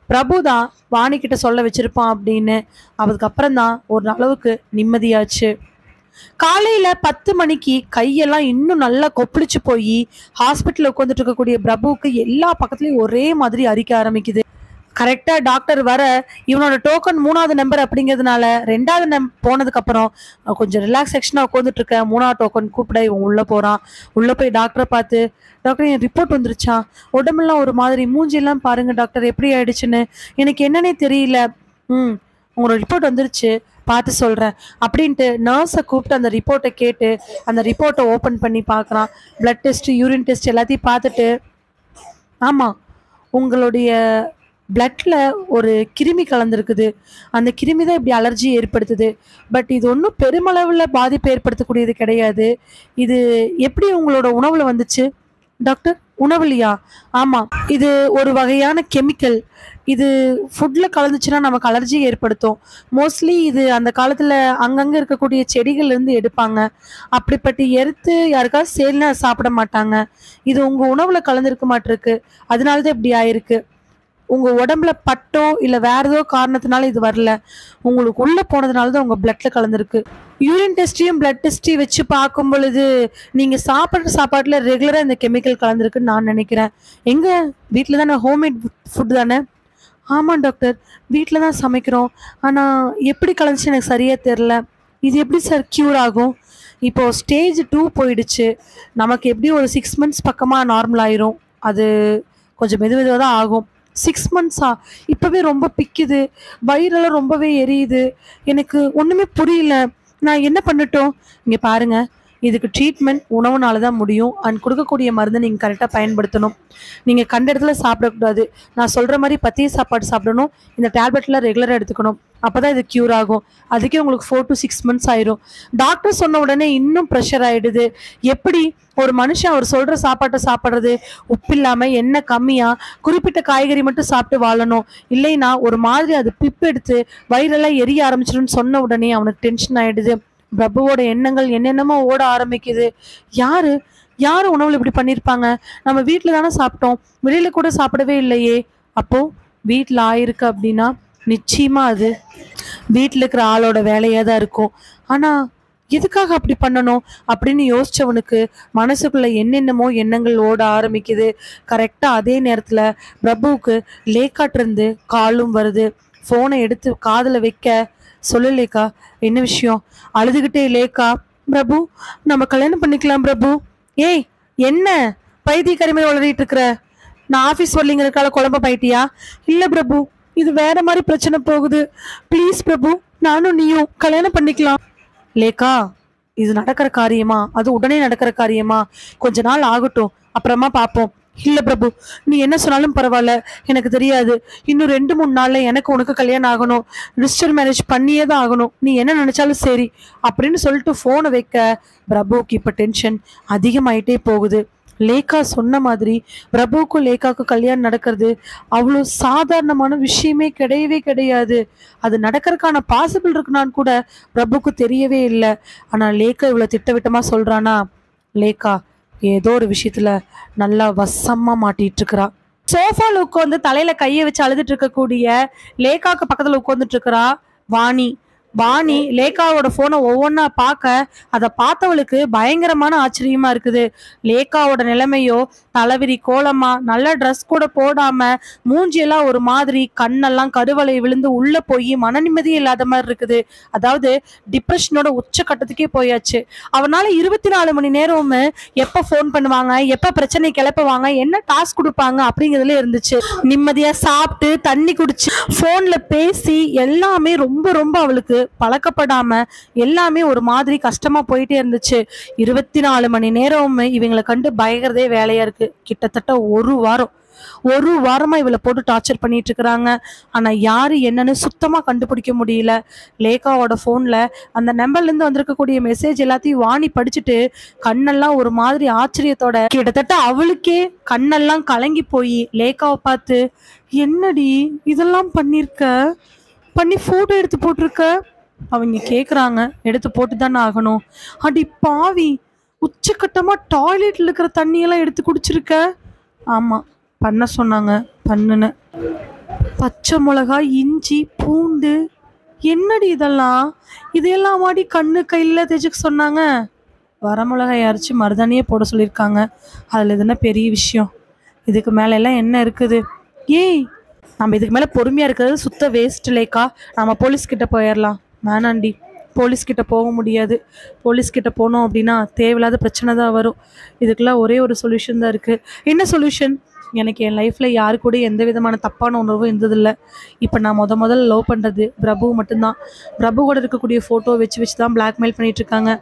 பிரபு தான் வாணிக்கிட்ட சொல்ல வச்சிருப்பான் அப்படின்னு. அதுக்கப்புறம் தான் ஒரு அளவுக்கு நிம்மதியாச்சு. காலையில 10 மணிக்கு கையெல்லாம் இன்னும் நல்லா கொப்பளிச்சு போய் ஹாஸ்பிட்டல்ல உட்காந்துட்டு இருக்கக்கூடிய பிரபுவுக்கு எல்லா பக்கத்துலயும் ஒரே மாதிரி அரிக்க ஆரம்பிக்குது. கரெக்டா டாக்டர் வர இவனோட டோக்கன் 3வது நம்பர் அப்படிங்கிறதுனால 2வது போனதுக்கு அப்புறம் கொஞ்சம் ரிலாக்ஸேஷனா உட்காந்துட்டு இருக்க 3வது டோக்கன் கூப்பிட இவன் உள்ள போறான். உள்ள போய் டாக்டரை பார்த்து, டாக்டர் என் ரிப்போர்ட் வந்துருச்சா? உடம்பெல்லாம் ஒரு மாதிரி, மூஞ்சியெல்லாம் பாருங்க டாக்டர் எப்படி ஆயிடுச்சுன்னு, எனக்கு என்னன்னே தெரியல. உங்களோட ரிப்போர்ட் வந்துருச்சு, பார்த்து சொல்கிறேன் அப்படின்ட்டு நர்ஸை கூப்பிட்டு அந்த ரிப்போர்ட்டை கேட்டு அந்த ரிப்போர்ட்டை ஓப்பன் பண்ணி பார்க்குறான். பிளட் டெஸ்ட், யூரின் டெஸ்ட் எல்லாத்தையும் பார்த்துட்டு, ஆமாம் உங்களுடைய பிளட்ல ஒரு கிருமி கலந்துருக்குது. அந்த கிருமி தான் இப்படி அலர்ஜி ஏற்படுத்துது. பட் இது ஒன்றும் பெருமளவில் பாதிப்பு ஏற்படுத்தக்கூடியது கிடையாது. இது எப்படி உங்களோட உணவில் வந்துச்சு? டாக்டர் உணவுலையா? ஆமாம், இது ஒரு வகையான கெமிக்கல். இது ஃபுட்டில் கலந்துச்சுன்னா நமக்கு அலர்ஜி ஏற்படுத்தும். மோஸ்ட்லி இது அந்த காலத்தில் அங்கங்கே இருக்கக்கூடிய செடிகள்லேருந்து எடுப்பாங்க. அப்படிப்பட்டு எடுத்து யாருக்காவது சேர்னா சாப்பிட மாட்டாங்க. இது உங்கள் உணவில் கலந்துருக்க மாட்டிருக்கு, அதனால தான் இப்படி ஆயிருக்கு. உங்கள் உடம்புல பட்டோ இல்லை வேற ஏதோ காரணத்தினால இது வரல, உங்களுக்கு உள்ளே போனதுனால தான் உங்கள் பிளட்ல கலந்துருக்கு. யூரின் டெஸ்ட்டையும் பிளட் டெஸ்ட்டையும் வச்சு பார்க்கும் பொழுது நீங்கள் சாப்பிட்ற சாப்பாட்டில் ரெகுலராக இந்த கெமிக்கல் கலந்துருக்குன்னு நான் நினைக்கிறேன். எங்கே வீட்டில் தானே, ஹோம்மேட் ஃபுட் தானே? ஆமாம் டாக்டர், வீட்டில் தான் சமைக்கிறோம். ஆனால் எப்படி கலந்துச்சு எனக்கு சரியாக தெரில. இது எப்படி சார் க்யூர் ஆகும்? இப்போது ஸ்டேஜ் 2 போயிடுச்சு. நமக்கு எப்படி ஒரு 6 மந்த்ஸ் பக்கமாக நார்மல் ஆயிரும். அது கொஞ்சம் மெதுவாக தான் ஆகும். 6 மந்த்ஸா? இப்போவே ரொம்ப பிக்குது, வயிறெல்லாம் ரொம்பவே எரியுது, எனக்கு ஒன்றுமே புரியல, நான் என்ன பண்ணட்டும்? இங்கே பாருங்க, இதுக்கு ட்ரீட்மெண்ட் உணவுனால தான் முடியும். அண்ட் கொடுக்கக்கூடிய மருந்து நீங்கள் கரெக்டாக பயன்படுத்தணும். நீங்கள் கண்ட இடத்துல சாப்பிடக்கூடாது. நான் சொல்கிற மாதிரி பத்திய சாப்பாடு சாப்பிடணும். இந்த டேப்லெட்லாம் ரெகுலராக எடுத்துக்கணும். அப்போ தான் இது க்யூர் ஆகும். அதுக்கே உங்களுக்கு 4 to 6 மந்த்ஸ் ஆயிரும். டாக்டர் சொன்ன உடனே இன்னும் ப்ரெஷர் ஆகிடுது. எப்படி ஒரு மனுஷன் அவர் சொல்கிற சாப்பாட்டை சாப்பிட்றது? உப்பு இல்லாமல் எண்ணெய் கம்மியாக குறிப்பிட்ட காய்கறி மட்டும் சாப்பிட்டு வாழணும். இல்லைன்னா ஒரு மாதிரி அது பிப்பெடுத்து வயிறெல்லாம் எரிய ஆரம்பிச்சிடும்னு சொன்ன உடனே அவனுக்கு டென்ஷன் ஆகிடுது. பிரபுவோட எண்ணங்கள் என்னென்னமோ ஓட ஆரம்பிக்குது. யாரு யாரு உணவுல இப்படி பண்ணியிருப்பாங்க? நம்ம வீட்டில் தானே சாப்பிட்டோம், வெளியில கூட சாப்பிடவே இல்லையே. அப்போ வீட்டில் ஆயிருக்கு அப்படின்னா நிச்சயமா அது வீட்டில் இருக்கிற ஆளோட வேலையாக தான் இருக்கும். ஆனால் எதுக்காக அப்படி பண்ணணும் அப்படின்னு யோசிச்சவனுக்கு மனசுக்குள்ள என்னென்னமோ எண்ணங்கள் ஓட ஆரம்பிக்குது. கரெக்டாக அதே நேரத்தில் பிரபுவுக்கு லேக்காட்டிருந்து காலும் வருது. ஃபோனை எடுத்து காதில் வைக்க, சொல்லு லேக்கா, என்ன விஷயம்? அழுதுகிட்டே லேக்கா, பிரபு நம்ம கல்யாணம் பண்ணிக்கலாம் பிரபு. ஏய் என்ன பைத்தியக்காரி மாதிரி வளரிட்டு இருக்கிற? நான் ஆஃபீஸ் வரலிங்கிறதுக்கால குழம்ப போயிட்டியா? இல்லை பிரபு, இது வேற மாதிரி பிரச்சனை போகுது. ப்ளீஸ் பிரபு, நானும் நீயும் கல்யாணம் பண்ணிக்கலாம். லேக்கா, இது நடக்கிற காரியமா? அது உடனே நடக்கிற காரியமா? கொஞ்ச நாள் ஆகட்டும், அப்புறமா பார்ப்போம். இல்லை பிரபு, நீ என்ன சொன்னாலும் பரவாயில்ல, எனக்கு தெரியாது. இன்னும் 2-3 நாள்ல எனக்கு உனக்கு கல்யாணம் ஆகணும். ரிஜிஸ்டர் மேரேஜ் பண்ணியே தான் ஆகணும். நீ என்ன நினைச்சாலும் சரி அப்படின்னு சொல்லிட்டு ஃபோனை வைக்க பிரபுவுக்கு இப்போ டென்ஷன் அதிகமாயிட்டே போகுது. லேக்கா சொன்ன மாதிரி பிரபுவுக்கும் லேக்காவுக்கும் கல்யாணம் நடக்கிறது அவ்வளோ சாதாரணமான விஷயமே கிடையவே கிடையாது. அது நடக்கிறதுக்கான பாசிபிள் இருக்குனான்னு கூட பிரபுக்கு தெரியவே இல்லை. ஆனால் லேக்கா இவ்வளோ திட்டவிட்டமா சொல்றானா? லேக்கா ஏதோ ஒரு விஷயத்துல நல்லா வசமா மாட்டிட்டு இருக்கிறா. சோஃபால உட்காந்து தலையில கையை வச்சு அழுதுட்டு இருக்கக்கூடிய லேக்காவுக்கு பக்கத்துல உட்காந்துட்டு இருக்கிறா வாணி. வாணி லேக்காவோட போனை ஒவ்வொன்னா பார்க்க அதை பார்த்தவளுக்கு பயங்கரமான ஆச்சரியமா இருக்குது. லேக்காவோட நிலைமையோ தலைவிரி கோலமா, நல்ல ட்ரெஸ் கூட போடாம, மூஞ்சியெல்லாம் ஒரு மாதிரி, கண்ணெல்லாம் கருவளை விழுந்து உள்ள போய் மன நிம்மதியே இல்லாத மாதிரி இருக்குது. அதாவது டிப்ரெஷனோட உச்சக்கட்டத்துக்கே போயாச்சு. அவனால 24 மணி நேரமும் எப்ப ஃபோன் பண்ணுவாங்க, எப்ப பிரச்சனை கிளப்புவாங்க, என்ன டாஸ்க் கொடுப்பாங்க அப்படிங்கிறதுல இருந்துச்சு. நிம்மதியா சாப்பிட்டு தண்ணி குடிச்சு போன்ல பேசி எல்லாமே ரொம்ப ரொம்ப அவளுக்கு பழக்கப்படாம எல்லாமே ஒரு மாதிரி கஷ்டமா போயிட்டே இருந்துச்சு. 24 மணி நேரம் இவங்களை கண்டு பயங்கரதே வேலையா இருக்கு. கிட்டத்தட்ட ஒரு வாரமா இவளை போட்டு டார்ச்சர் பண்ணிட்டு இருக்கிறாங்க. ஆனா யாரு என்னன்னு சுத்தமா கண்டுபிடிக்க முடியல. லேக்காவோட போன்ல அந்த நம்பர்ல இருந்து வந்திருக்கக்கூடிய மெசேஜ் எல்லாத்தையும் வாணி படிச்சுட்டு கண்ணெல்லாம் ஒரு மாதிரி ஆச்சரியத்தோட, கிட்டத்தட்ட அவளுக்கே கண்ணெல்லாம் கலங்கி போய் லேக்காவை பார்த்து, என்னடி இதெல்லாம் பண்ணி போட்டோ எடுத்து போட்டிருக்க? அவங்க கேக்குறாங்க. எடுத்து போட்டு தானே ஆகணும். அடி பாவி, உச்சக்கட்டமா டாய்லெட்ல இருக்கிற தண்ணியெல்லாம் எடுத்து குடிச்சிருக்க? ஆமா, பண்ண சொன்னாங்க, பண்ணுன. பச்சை மிளகாய், இஞ்சி, பூண்டு, என்னடி இதையெல்லாம் வாடி கண்ணு கையில தேய்ச்சிக்க சொன்னாங்க. வரமிளகாய் அரைச்சி மருதானியே போட சொல்லியிருக்காங்க. அதுல எதுனா பெரிய விஷயம்? இதுக்கு மேல எல்லாம் என்ன இருக்குது? ஏய், நம்ம இதுக்கு மேல பொறுமையா இருக்கிறது சுத்த வேஸ்ட் லேக்கா. நம்ம போலீஸ்கிட்ட போயிடலாம். வேணாண்டி, போலீஸ்கிட்ட போக முடியாது. போலீஸ்கிட்ட போனோம் அப்படின்னா தேவையில்லாத பிரச்சனை தான் வரும். இதுக்கெல்லாம் ஒரே ஒரு சொல்யூஷன் தான் இருக்குது. என்ன சொல்யூஷன்? எனக்கு என் லைஃப்பில் யாரு கூட எந்த விதமான தப்பான உணர்வும் இருந்ததில்லை. இப்போ நான் முதல்ல லவ் பண்ணுறது பிரபு மட்டும்தான். பிரபுவோட இருக்கக்கூடிய ஃபோட்டோ வச்சு தான் பிளாக்மெயில் பண்ணிகிட்ருக்காங்க.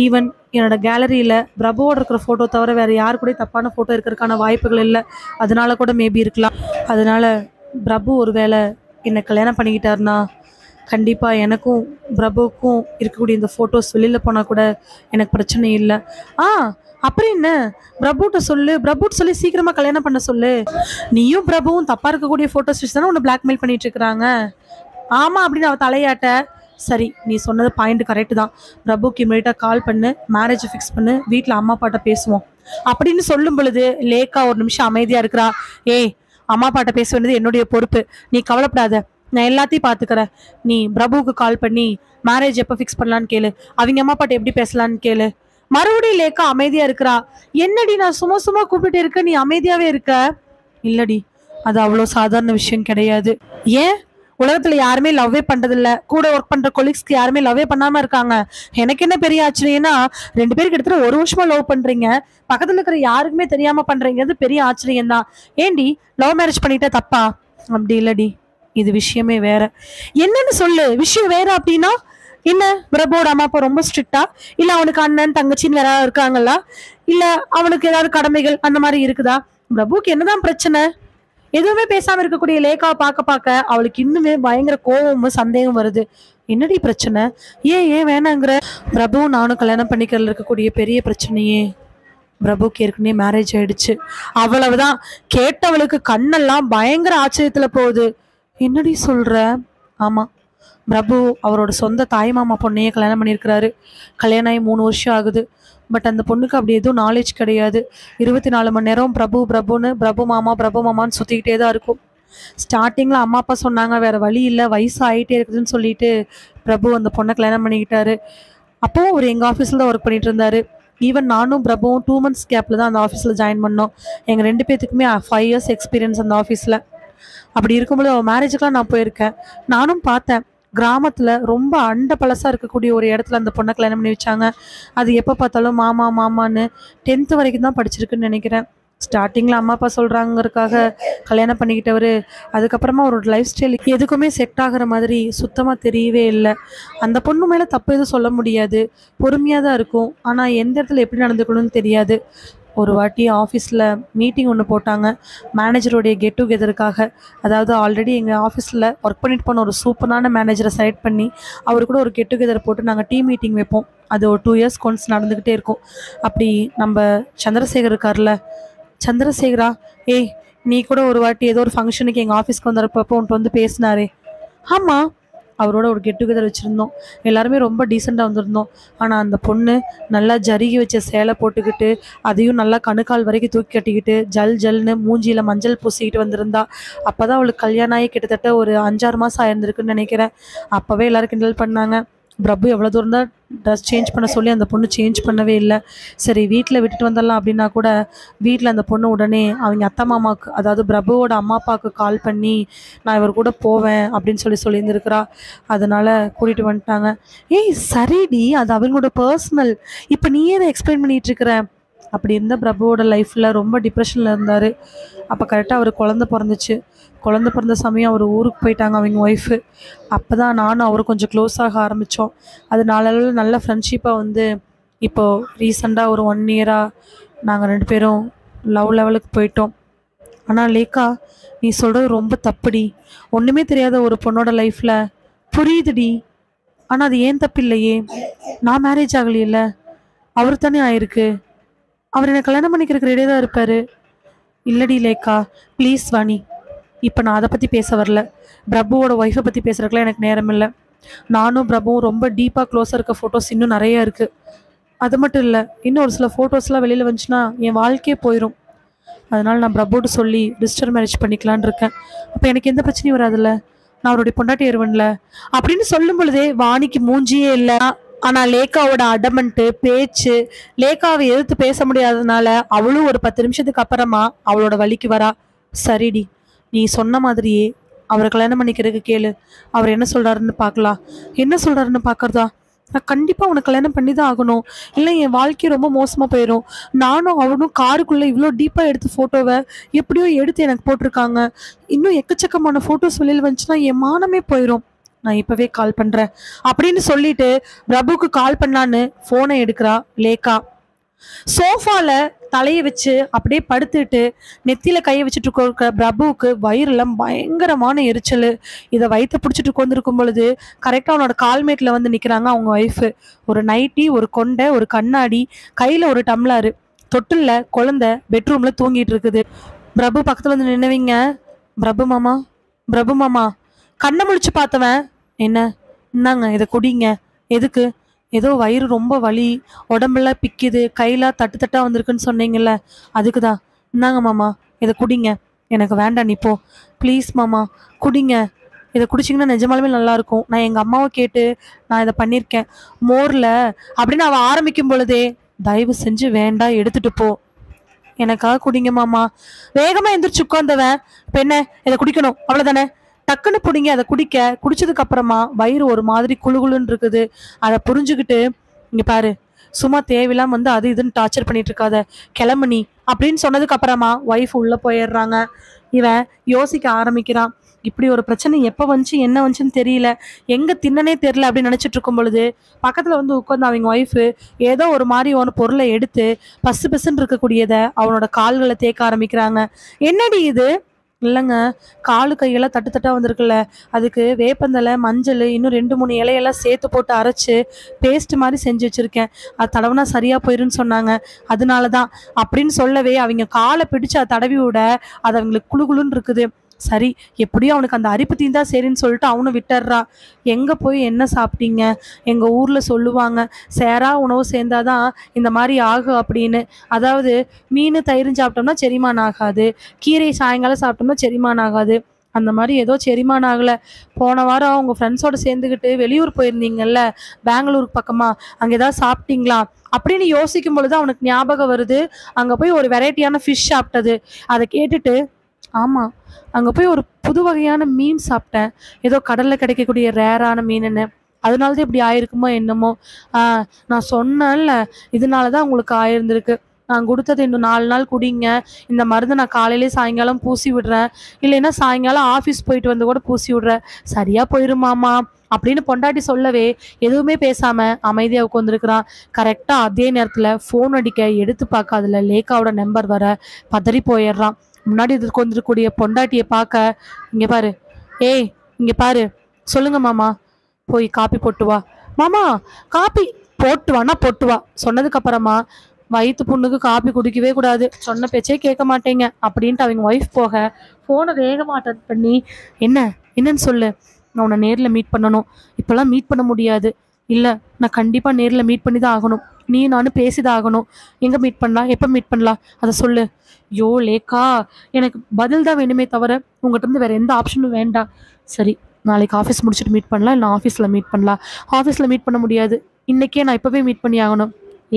ஈவன் என்னோட கேலரியில் பிரபுவோட இருக்கிற ஃபோட்டோ தவிர வேறு யாரு கூட தப்பான ஃபோட்டோ இருக்கிறதுக்கான வாய்ப்புகள் இல்லை. அதனால கூட மேபி இருக்கலாம். அதனால பிரபு ஒரு வேளை என்னை கல்யாணம் பண்ணிக்கிட்டாருன்னா கண்டிப்பாக எனக்கும் பிரபுவுக்கும் இருக்கக்கூடிய இந்த ஃபோட்டோஸ் வெளியில் போனால் கூட எனக்கு பிரச்சனை இல்லை. அப்புறம் என்ன, பிரபுட்ட சொல்லி சீக்கிரமாக கல்யாணம் பண்ண சொல்லு. நீயும் பிரபுவும் தப்பாக இருக்கக்கூடிய ஃபோட்டோஸ் வச்சு தானே உன்னை பிளாக்மெயில் பண்ணிட்டு இருக்கிறாங்க. ஆமாம் அப்படின்னு அவள் தலையாட்ட, சரி நீ சொன்னது பாயிண்ட் கரெக்டு தான். பிரபுக்கு இமீடியட்டாக கால் பண்ணு, மேரேஜ் ஃபிக்ஸ் பண்ணு, வீட்டில் அம்மா அப்பாட்ட பேசுவோம் அப்படின்னு சொல்லும் பொழுது லேக்கா ஒரு நிமிஷம் அமைதியாக இருக்கிறா. ஏய், அம்மா அப்பாட்ட பேச வேண்டியது என்னுடைய பொறுப்பு, நீ கவலைப்படாத, நான் எல்லாத்தையும் பார்த்துக்கிறேன். நீ பிரபுவுக்கு கால் பண்ணி மேரேஜ் எப்போ ஃபிக்ஸ் பண்ணலான்னு கேளு, அவங்க அம்மா அப்பாட்ட எப்படி பேசலான்னு கேளு. மறுபடியும் லேக்கா அமைதியா இருக்கிறா. என்னடி நான் சும்மா கூப்பிட்டு இருக்க, நீ அமைதியாவே இருக்க? இல்லடி, அது அவ்வளோ சாதாரண விஷயம் கிடையாது. ஏன்? உலகத்துல யாருமே லவ்வே பண்றதில்ல. கூட ஒர்க் பண்ற கொலீக்ஸ்க்கு யாருமே லவ்வே பண்ணாம இருக்காங்க. எனக்கு என்ன பெரிய ஆச்சரியம்னா, 2 பேருக்கு கிட்டத்தட்ட 1 வருஷமா லவ் பண்றீங்க, பக்கத்துல இருக்கிற யாருக்குமே தெரியாம பண்றீங்கிறது பெரிய ஆச்சரியம் தான். ஏண்டி லவ் மேரேஜ் பண்ணிட்டா தப்பா? அப்படி இல்லடி, இது விஷயமே வேற. என்னன்னு சொல்லு. விஷயம் வேற அப்படின்னா என்ன? பிரபுவோட அம்மா அப்பா ரொம்ப ஸ்ட்ரிக்டா? இல்ல அவனுக்கு அண்ணன் தங்கச்சின்னு வேற இருக்காங்களா? இல்ல அவனுக்கு ஏதாவது கடமைகள் அந்த மாதிரி இருக்குதா? பிரபுக்கு என்னதான் பிரச்சனை? எதுவுமே பேசாம இருக்கக்கூடிய லேக்காவை பார்க்க அவளுக்கு இன்னுமே பயங்கர கோபமும் சந்தேகம் வருது. என்னடி பிரச்சனை? ஏன் வேணாங்கிற? பிரபு நானும் கல்யாணம் பண்ணிக்கிறதுல இருக்கக்கூடிய பெரிய பிரச்சனையே, பிரபுக்கு ஏற்கனவே மேரேஜ் ஆயிடுச்சு. அவ்வளவுதான். கேட்டவளுக்கு கண்ணெல்லாம் பயங்கர ஆச்சரியத்துல போகுது. என்னடி சொல்ற? ஆமா, பிரபு அவரோட சொந்த தாய் மாமா பொண்ணையே கல்யாணம் பண்ணியிருக்கிறாரு. கல்யாணம் ஆகி 3 வருஷம் ஆகுது. பட் அந்த பொண்ணுக்கு அப்படி எதுவும் நாலேஜ் கிடையாது. 24 மணி நேரம் பிரபுன்னு பிரபு மாமான்னு சுற்றிக்கிட்டே தான் இருக்கும். ஸ்டார்டிங்கில் அம்மா அப்பா சொன்னாங்க வேறு வழி இல்லை, வயசு ஆகிட்டே இருக்குதுன்னு சொல்லிட்டு பிரபு அந்த பொண்ணை கல்யாணம் பண்ணிக்கிட்டாரு. அப்போது அவர் எங்கள் ஆஃபீஸில் தான் ஒர்க் பண்ணிட்டு இருந்தார். ஈவன் நானும் பிரபுவும் 2 months கேப்பில் தான் அந்த ஆஃபீஸில் ஜாயின் பண்ணோம். எங்கள் 2 பேர்த்துக்குமே 5 years எக்ஸ்பீரியன்ஸ் அந்த ஆஃபீஸில். அப்படி இருக்கும்போது அவள் மேரேஜுக்கெலாம் நான் போயிருக்கேன். நானும் பார்த்தேன். கிராமத்துல ரொம்ப அண்ட பழசா இருக்கக்கூடிய ஒரு இடத்துல அந்த பொண்ணை கல்யாணம் பண்ணி வச்சாங்க. அது எப்போ பார்த்தாலும் மாமா மாமான்னு 10th வரைக்கும் தான் படிச்சிருக்குன்னு நினைக்கிறேன். ஸ்டார்டிங்கில் அம்மா அப்பா சொல்கிறாங்கிறதுக்காக கல்யாணம் பண்ணிக்கிட்டவர் அதுக்கப்புறமா அவரோட லைஃப் ஸ்டைல் எதுக்குமே செட் ஆகிற மாதிரி சுத்தமாக தெரியவே இல்லை. அந்த பொண்ணு மேலே தப்பு எதுவும் சொல்ல முடியாது, பொறுமையாக தான் இருக்கும். ஆனால் எந்த இடத்துல எப்படி நடந்துக்கணும்னு தெரியாது. ஒரு வாட்டி ஆஃபீஸில் மீட்டிங் ஒன்று போட்டாங்க மேனேஜருடைய கெட் டுகெதருக்காக. அதாவது ஆல்ரெடி எங்கள் ஆஃபீஸில் ஒர்க் பண்ணிட்டு போன ஒரு சூப்பரான மேனேஜரை செலக்ட் பண்ணி அவர் கூட ஒரு கெட் டுகெதர் போட்டு நாங்கள் டீம் மீட்டிங் வைப்போம். அது ஒரு 2 இயர்ஸ் ஒன்ஸ் நடந்துக்கிட்டே இருக்கும். அப்படி நம்ம சந்திரசேகர் இருக்கார்ல, சந்திரசேகரா, ஏய் நீ கூட ஒரு வாட்டி ஏதோ ஒரு ஃபங்க்ஷனுக்கு எங்கள் ஆஃபீஸ்க்கு வந்தப்போ உன்ட்டு வந்து பேசினாரே. ஆமாம், அவரோட ஒரு கெட் டுகெதர் வச்சுருந்தோம். எல்லாருமே ரொம்ப டீசெண்டாக வந்திருந்தோம். ஆனால் அந்த பொண்ணு நல்லா ஜருகி வச்ச சேலை போட்டுக்கிட்டு அதையும் நல்லா கணுக்கால் வரைக்கும் தூக்கி கட்டிக்கிட்டு ஜல் ஜல்னு மூஞ்சியில் மஞ்சள் பூசிக்கிட்டு வந்திருந்தா. அப்போ தான் அவளுக்கு கல்யாணம் ஆகி கிட்டத்தட்ட ஒரு 5-6 மாதம் ஆயிருந்திருக்குன்னு நினைக்கிறேன். அப்போவே எல்லோரும் கிண்டல் பண்ணாங்க. பிரபு எவ்வளோ தூரம் தான் ட்ரெஸ் சேஞ்ச் பண்ண சொல்லி அந்த பொண்ணு சேஞ்ச் பண்ணவே இல்லை. சரி வீட்டில் விட்டுட்டு வந்துடலாம் அப்படின்னா கூட வீட்டில் அந்த பொண்ணு உடனே அவங்க அத்தை மாமாவுக்கு, அதாவது பிரபுவோட அம்மா அப்பாவுக்கு கால் பண்ணி நான் இவர் கூட போவேன் அப்படின்னு சொல்லியிருந்துருக்கிறா. அதனால் கூட்டிகிட்டு வந்துட்டாங்க. ஏய் சரிடி, அது அவங்களோட பர்சனல், இப்போ நீயே அதை எக்ஸ்பிளைன் பண்ணிகிட்ருக்கிற. அப்படி இருந்த பிரபுவோட லைஃப்பில் ரொம்ப டிப்ரெஷனில் இருந்தார். அப்போ கரெக்டாக அவர் குழந்த பிறந்துச்சு. குழந்த பிறந்த சமயம் அவர் ஊருக்கு போயிட்டாங்க அவங்க ஒய்ஃபு. அப்போ தான் நானும் அவர் கொஞ்சம் க்ளோஸ் ஆக ஆரம்பித்தோம். அது நாளளவில் நல்ல ஃப்ரெண்ட்ஷிப்பாக வந்து இப்போது ரீசெண்டாக ஒரு 1 இயராக நாங்கள் 2 பேரும் லவ் லெவலுக்கு போயிட்டோம். ஆனால் லேக்கா, நீ சொல்கிறது ரொம்ப தப்புடி. ஒன்றுமே தெரியாத ஒரு பொண்ணோட லைஃப்பில் புரியுதுடி. ஆனால் அது ஏன் தப்பு இல்லையே? நான் மேரேஜ் ஆகலையில்ல, அவர் தானே ஆயிருக்கு. அவர் என்னை கல்யாணம் பண்ணிக்கிறதுக்கு ரெடியாக தான் இருப்பார். இல்லடி லேக்கா, ப்ளீஸ் வாணி, இப்போ நான் அதை பற்றி பேச வரல. பிரபுவோட ஒய்ஃபை பற்றி பேசுகிறதுக்குலாம் எனக்கு நேரம் இல்லை. நானும் பிரபுவும் ரொம்ப டீப்பாக க்ளோஸாக இருக்க ஃபோட்டோஸ் இன்னும் நிறையா இருக்குது. அது மட்டும் இல்லை, இன்னும் ஒரு சில ஃபோட்டோஸ்லாம் வெளியில் வந்துச்சுன்னா என் வாழ்க்கையே போயிடும். அதனால் நான் பிரபுவோடு சொல்லி ரிஜிஸ்டர் மேரேஜ் பண்ணிக்கலான் இருக்கேன். அப்போ எனக்கு எந்த பிரச்சனையும் வராதுல்ல, நான் அவருடைய பொண்டாட்டி ஏறுவேன்ல அப்படின்னு சொல்லும் பொழுதே வாணிக்கு மூஞ்சியே இல்லை. ஆனால் லேக்காவோட அடமெண்ட்டு பேச்சு, லேக்காவை எதிர்த்து பேச முடியாததுனால அவளும் ஒரு 10 நிமிஷத்துக்கு அப்புறமா அவளோட வழிக்கு வரா. சரிடி, நீ சொன்ன மாதிரியே அவரை கல்யாணம் பண்ணிக்கிறதுக்கு கேளு. அவர் என்ன சொல்கிறாருன்னு பார்க்கலாம். என்ன சொல்கிறாருன்னு பார்க்குறதா? நான் கண்டிப்பாக உனக்கு கல்யாணம் பண்ணி தான் ஆகணும், இல்லை என் வாழ்க்கை ரொம்ப மோசமாக போயிடும். நானும் அவனும் காருக்குள்ளே இவ்வளோ டீப்பாக எடுத்த ஃபோட்டோவை எப்படியோ எடுத்து எனக்கு போட்டிருக்காங்க. இன்னும் எக்கச்சக்கமான ஃபோட்டோஸ் வெளியில் வந்துச்சுன்னா என் மானமே போயிடும். நான் இப்போவே கால் பண்ணுறேன் அப்படின்னு சொல்லிட்டு பிரபுக்கு கால் பண்ணான்னு ஃபோனை எடுக்கிறா லேக்கா. சோஃபால தலையை வச்சு அப்படியே படுத்துட்டு நெத்தியில கையை வச்சுட்டு இருக்க பிரபுவுக்கு வயிறுலாம் பயங்கரமான எரிச்சல். இதை வயிற்ற பிடிச்சிட்டு கொண்டிருக்கும் பொழுது கரெக்டாக அவனோட கால்மேட்டில் வந்து நிற்கிறாங்க அவங்க ஒய்ஃபு. ஒரு நைட்டி, ஒரு கொண்டை, ஒரு கண்ணாடி, கையில் ஒரு டம்ளாரு, தொட்டில்ல குழந்தை பெட்ரூமில் தூங்கிட்டு இருக்குது. பிரபு பக்கத்தில் வந்து நின்னவங்க, பிரபு மாமா, பிரபு மாமா. கண்ணை முழிச்சு பார்த்தவன், என்ன இந்தாங்க இதை குடிங்க. எதுக்கு? ஏதோ வயிறு ரொம்ப வலி, உடம்பெல்லாம் பிக்குது, கையெல்லாம் தட்டு தட்டாக வந்திருக்குன்னு சொன்னீங்கல்ல, அதுக்கு தான். இந்தாங்க மாமா, இதை குடிங்க. எனக்கு வேண்டாம், நீ போ ப்ளீஸ் மாமா, குடிங்க. இதை குடிச்சிங்கன்னா நிஜமாலுமே நல்லாயிருக்கும். நான் எங்கள் அம்மாவை கேட்டு நான் இதை பண்ணியிருக்கேன் மோரில் அப்படின்னு அவள் ஆரம்பிக்கும் பொழுதே, தயவு செஞ்சு வேண்டாம், எடுத்துகிட்டு போ, எனக்காக குடிங்க மாமா. வேகமாக எந்திரிச்சு உட்காந்தவன், இப்போ என்ன இதை குடிக்கணும் அவ்வளோதானே, டக்குன்னு பிடிங்க. அதை குடிச்சதுக்கு அப்புறமா வயிறு ஒரு மாதிரி குழுகுலுன்னு இருக்குது. அதை புரிஞ்சுக்கிட்டு, இங்கே பாரு, சும்மா தேவையில்லாம வந்து அது இதுன்னு டார்ச்சர் பண்ணிட்டு இருக்காத, கிளம்பு நீ அப்படின்னு சொன்னதுக்கு அப்புறமா ஒய்ஃப் உள்ள போயிடுறாங்க. இவன் யோசிக்க ஆரம்பிக்கிறான். இப்படி ஒரு பிரச்சனை எப்போ வந்துச்சு, என்ன வந்துச்சுன்னு தெரியல, எங்கே தின்னனே தெரியல அப்படின்னு நினச்சிட்டு இருக்கும் பொழுது பக்கத்தில் வந்து உட்காந்து அவங்க ஒய்ஃபு ஏதோ ஒரு மாதிரி ஒரு பொருளை எடுத்து பசு பசுன்னு இருக்கக்கூடியதை அவனோட கால்களை தேக்க ஆரம்பிக்கிறாங்க. என்னடி இது? இல்லைங்க, காலு கையெல்லாம் தட்டு தட்டாக வந்திருக்குல்ல, அதுக்கு வேப்பந்தலை, மஞ்சள், இன்னும் 2-3 இலையெல்லாம் சேர்த்து போட்டு அரைச்சி பேஸ்ட் மாதிரி செஞ்சு வச்சுருக்கேன். அது தடவுனா சரியாக போயிருன்னு சொன்னாங்க, அதனால தான் அப்படின்னு சொல்லவே அவங்க காலை பிடிச்சி அதை தடவி விட அது அவங்களுக்கு குழுகுலுன்னு இருக்குது. சரி, எப்படியும் அவனுக்கு அந்த அரிப்பு தீந்தா சரின்னு சொல்லிட்டு அவனும் விட்டுறா. எங்கே போய் என்ன சாப்பிட்டீங்க? எங்கள் ஊரில் சொல்லுவாங்க, சேரா உணவு சேர்ந்தாதான் இந்த மாதிரி ஆகும் அப்படின்னு. அதாவது மீன் தயிரும் சாப்பிட்டோம்னா செரிமானம் ஆகாது, கீரை சாயங்காலம் சாப்பிட்டோம்னா செரிமானம் ஆகாது. அந்த மாதிரி ஏதோ செரிமானம் ஆகலை. போன வாரம் அவங்க ஃப்ரெண்ட்ஸோடு சேர்ந்துக்கிட்டு வெளியூர் போயிருந்தீங்கல்ல, பெங்களூருக்கு பக்கமாக, அங்கே ஏதாவது சாப்பிட்டீங்களா அப்படின்னு யோசிக்கும் பொழுது அவனுக்கு ஞாபகம் வருது, அங்கே போய் ஒரு வெரைட்டியான ஃபிஷ் சாப்பிட்டது. அதை கேட்டுட்டு ஆமா. அங்க போய் ஒரு புது வகையான மீன் சாப்பிட்டேன். ஏதோ கடல்ல கிடைக்கக்கூடிய ரேரான மீனுன்னு. அதனால தான் இப்படி ஆயிருக்குமோ என்னமோ! ஆ நான் சொன்னேன்ல, இதனால தான் உங்களுக்கு ஆயிருந்திருக்கு. நான் குடுத்தது இன்னும் 4 நாள் குடிங்க. இந்த மருந்து நான் காலையிலயும் சாயங்காலம் பூசி விடுறேன். இல்லைன்னா சாயங்காலம் ஆஃபீஸ் போயிட்டு வந்து கூட பூசி விடுறேன். சரியா போயிருமாமா அப்படின்னு பொண்டாட்டி சொல்லவே, எதுவுமே பேசாம அமைதியா உட்காந்துருக்கிறான். கரெக்ட்டா அதே நேரத்துல ஃபோன் அடிக்க எடுத்து பார்க்க அதுல லேகாவோட நம்பர் வர பதறி போயிடுறான். முன்னாடி உட்காந்துருக்கக்கூடிய பொண்டாட்டிய பார்க்க, "இங்க பாரு, ஏய் இங்க பாரு, சொல்லுங்க மாமா." "போய் காப்பி போட்டு வா." "மாமா காப்பி." "போட்டு வான்னா போட்டு வா." சொன்னதுக்கு அப்புறமா, "வயித்து புண்ணுக்கு காப்பி குடிக்கவே கூடாது. சொன்ன பேச்சே கேட்க மாட்டேங்க." அப்படின்ட்டு அவங்க ஒய்ஃப் போக, ஃபோனை வேகமா அட்டெண்ட் பண்ணி, "என்ன? என்னன்னு சொல்லு. நான் உன்னை நேர்ல மீட் பண்ணணும். இப்பலாம் மீட் பண்ண முடியாது." "இல்ல, நான் கண்டிப்பா நேர்ல மீட் பண்ணி தான் ஆகணும். நீயும் நானும் பேசி தான் ஆகணும். எங்க மீட் பண்ணலாம்? எப்ப மீட் பண்ணலாம்? அத சொல்லு." "யோ லேக்கா, எனக்கு பதில் தான் வேணுமே தவிர, உங்கட்ட இருந்து வேற எந்த ஆப்ஷனும் வேண்டாம்." "சரி, நாளைக்கு ஆஃபீஸ் முடிச்சுட்டு மீட் பண்ணலாம். இல்ல ஆஃபீஸ்ல மீட் பண்ணலாம்." "ஆஃபீஸ்ல மீட் பண்ண முடியாது. இன்னைக்கே நான் இப்பவே மீட் பண்ணி ஆகணும்."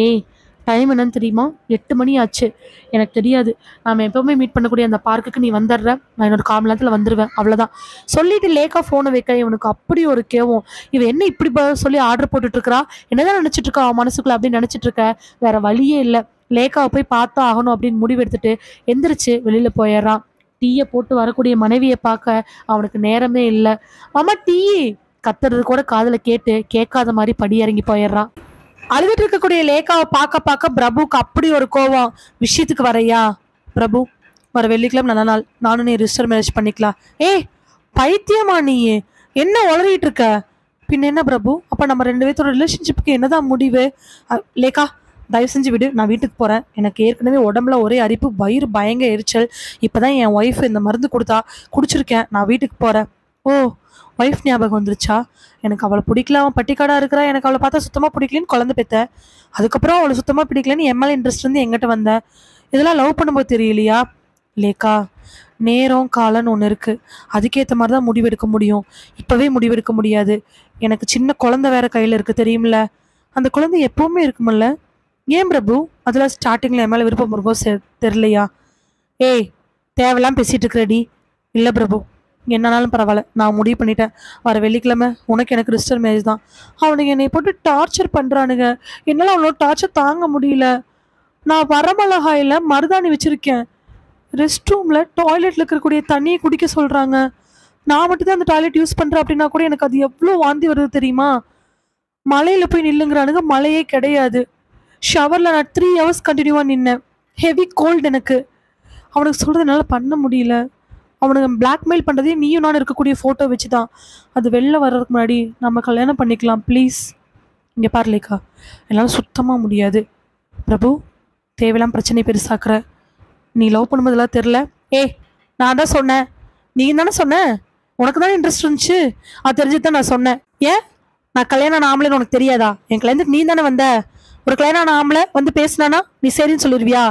"ஏய், டைம் என்னன்னு தெரியுமா? 8 மணி ஆச்சு. எனக்கு தெரியாது. நாம எப்பவுமே மீட் பண்ணக்கூடிய அந்த பார்க்குக்கு நீ வந்துடுற. நான் இன்னொரு 1/4 மணி நேரத்துல வந்துருவேன். அவ்வளோதான்." சொல்லிட்டு லேக்கா ஃபோனை வைக்க இவனுக்கு அப்படி ஒரு கேவம். இவ என்ன இப்படி சொல்லி ஆர்டர் போட்டுட்டு இருக்கறா? என்னதான் நினைச்சிட்டு இருக்கா அவன் மனசுக்குள்ள அப்படின்னு நினைச்சிட்டு இருக்க. வேற வழியே இல்ல. லேக்காவை போய் பார்த்தா ஆகணும் அப்படின்னு முடிவு எடுத்துட்டு எந்திரிச்சு வெளியில போயிடுறான். டீய போட்டு வரக்கூடிய மனைவியை பார்க்க அவனுக்கு நேரமே இல்ல. "மாமா டீ." கத்துறது கூட காதுல கேட்டு கேட்காத மாதிரி படி இறங்கி போயிடுறான். அழுதுட்டு இருக்கக்கூடிய லேக்காவை பார்க்க பார்க்க பிரபுக்கு அப்படி ஒரு கோவம். "விஷயத்துக்கு வரையா பிரபு? வர வெள்ளிக்கிழமை நல்ல நாள். நானும் நீ ரிஜிஸ்டர் மேரேஜ் பண்ணிக்கலாம்." "ஏய் பைத்தியமா நீ? என்ன உளறிட்டு இருக்க?" "பின்ன என்ன பிரபு? அப்ப நம்ம 2 பேர்த்தோட ரிலேஷன்ஷிப்புக்கு என்னதான் முடிவு?" "லேக்கா தயவு செஞ்சு விடு. நான் வீட்டுக்கு போறேன். எனக்கு ஏற்கனவே உடம்புல ஒரே அரிப்பு, வயிறு பயங்கர எரிச்சல். இப்பதான் என் ஒய்ஃப் இந்த மருந்து கொடுத்தா, குடிச்சிருக்கேன். நான் வீட்டுக்கு போறேன்." "ஓ, ஒய்ஃப் ஞாபகம் வந்துருச்சா? எனக்கு அவளை பிடிக்கல. அவன் பட்டிக்காடா இருக்கிறா. எனக்கு அவளை பார்த்தா சுத்தமா பிடிக்கலன்னு குழந்தை பெத்த. அதுக்கப்புறம் அவளை சுத்தமா பிடிக்கலன்னு என் மேல இன்ட்ரெஸ்ட் வந்து எங்கிட்ட வந்த. இதெல்லாம் லவ் பண்ணும்போது தெரியலையா?" "லேக்கா, நேரம் காலம்னு ஒன்று இருக்கு. அதுக்கேற்ற மாதிரி தான் முடிவெடுக்க முடியும். இப்பவே முடிவெடுக்க முடியாது. எனக்கு சின்ன குழந்தை வேற கையில இருக்கு தெரியுமில்ல. அந்த குழந்தை எப்பவுமே இருக்குமில்ல. ஏன் பிரபு அதில் ஸ்டார்டிங்ல என் மேலே விருப்பம் இருக்கும் தெரியலையா?" "ஏய் தேவையெல்லாம் பேசிட்டு இருக்கிறடி." "இல்லை பிரபு, என்னானாலும் பரவாயில்ல. நான் முடிவு பண்ணிட்டேன். வர வெள்ளிக்கிழமை உனக்கு எனக்கு ரிஜிஸ்டர் மேரேஜ் தான்." "அவனுங்க என்னை போட்டு டார்ச்சர் பண்ணுறானுங்க. என்னால் அவனோட டார்ச்சர் தாங்க முடியல. நான் வரமிளகாயில் மருதாணி வச்சுருக்கேன். ரெஸ்ட் ரூமில் டாய்லெட்டில் இருக்கக்கூடிய தண்ணியை குடிக்க சொல்கிறாங்க. நான் மட்டும் தான் அந்த டாய்லெட் யூஸ் பண்ணுறேன் அப்படின்னா கூட எனக்கு அது எவ்வளோ வாந்தி வருது தெரியுமா? மழையில் போய் நில்லுங்கிறானுங்க. மழையே கிடையாது. ஷவரில் நான் 3 ஹவர்ஸ் கண்டினியூவாக நின்னேன். ஹெவி கோல்டு எனக்கு. அவனுக்கு சொல்கிறது என்னால் பண்ண முடியல. அவனுங்க பிளாக்மெயில் பண்ணுறதே நீயும் நானும் இருக்கக்கூடிய ஃபோட்டோ வச்சு தான். அது வெளில வர்றதுக்கு முன்னாடி நம்ம கல்யாணம் பண்ணிக்கலாம் ப்ளீஸ்." "இங்கே பாரு லேக்கா, என்னால் சுத்தமாக முடியாது." "பிரபு, தேவையில்லாம் பிரச்சனை பெருசாக்குற. நீ லவ் பண்ணும்போதெல்லாம் தெரில." "ஏய் நான் தான் சொன்னேன். நீ தானே சொன்ன. உனக்கு தானே இன்ட்ரெஸ்ட் இருந்துச்சு. அது தெரிஞ்சு தான் நான் சொன்னேன். ஏன் நான் கல்யாணம் ஆன ஆம்பளைன்னு உனக்கு தெரியாதா? என் கல்யாணத்துக்கு நீ தானே வந்த. ஒரு கல்யாணம் ஆன ஆம்பளை வந்து பேசினானா நீ சரின்னு சொல்லிடுவியா?"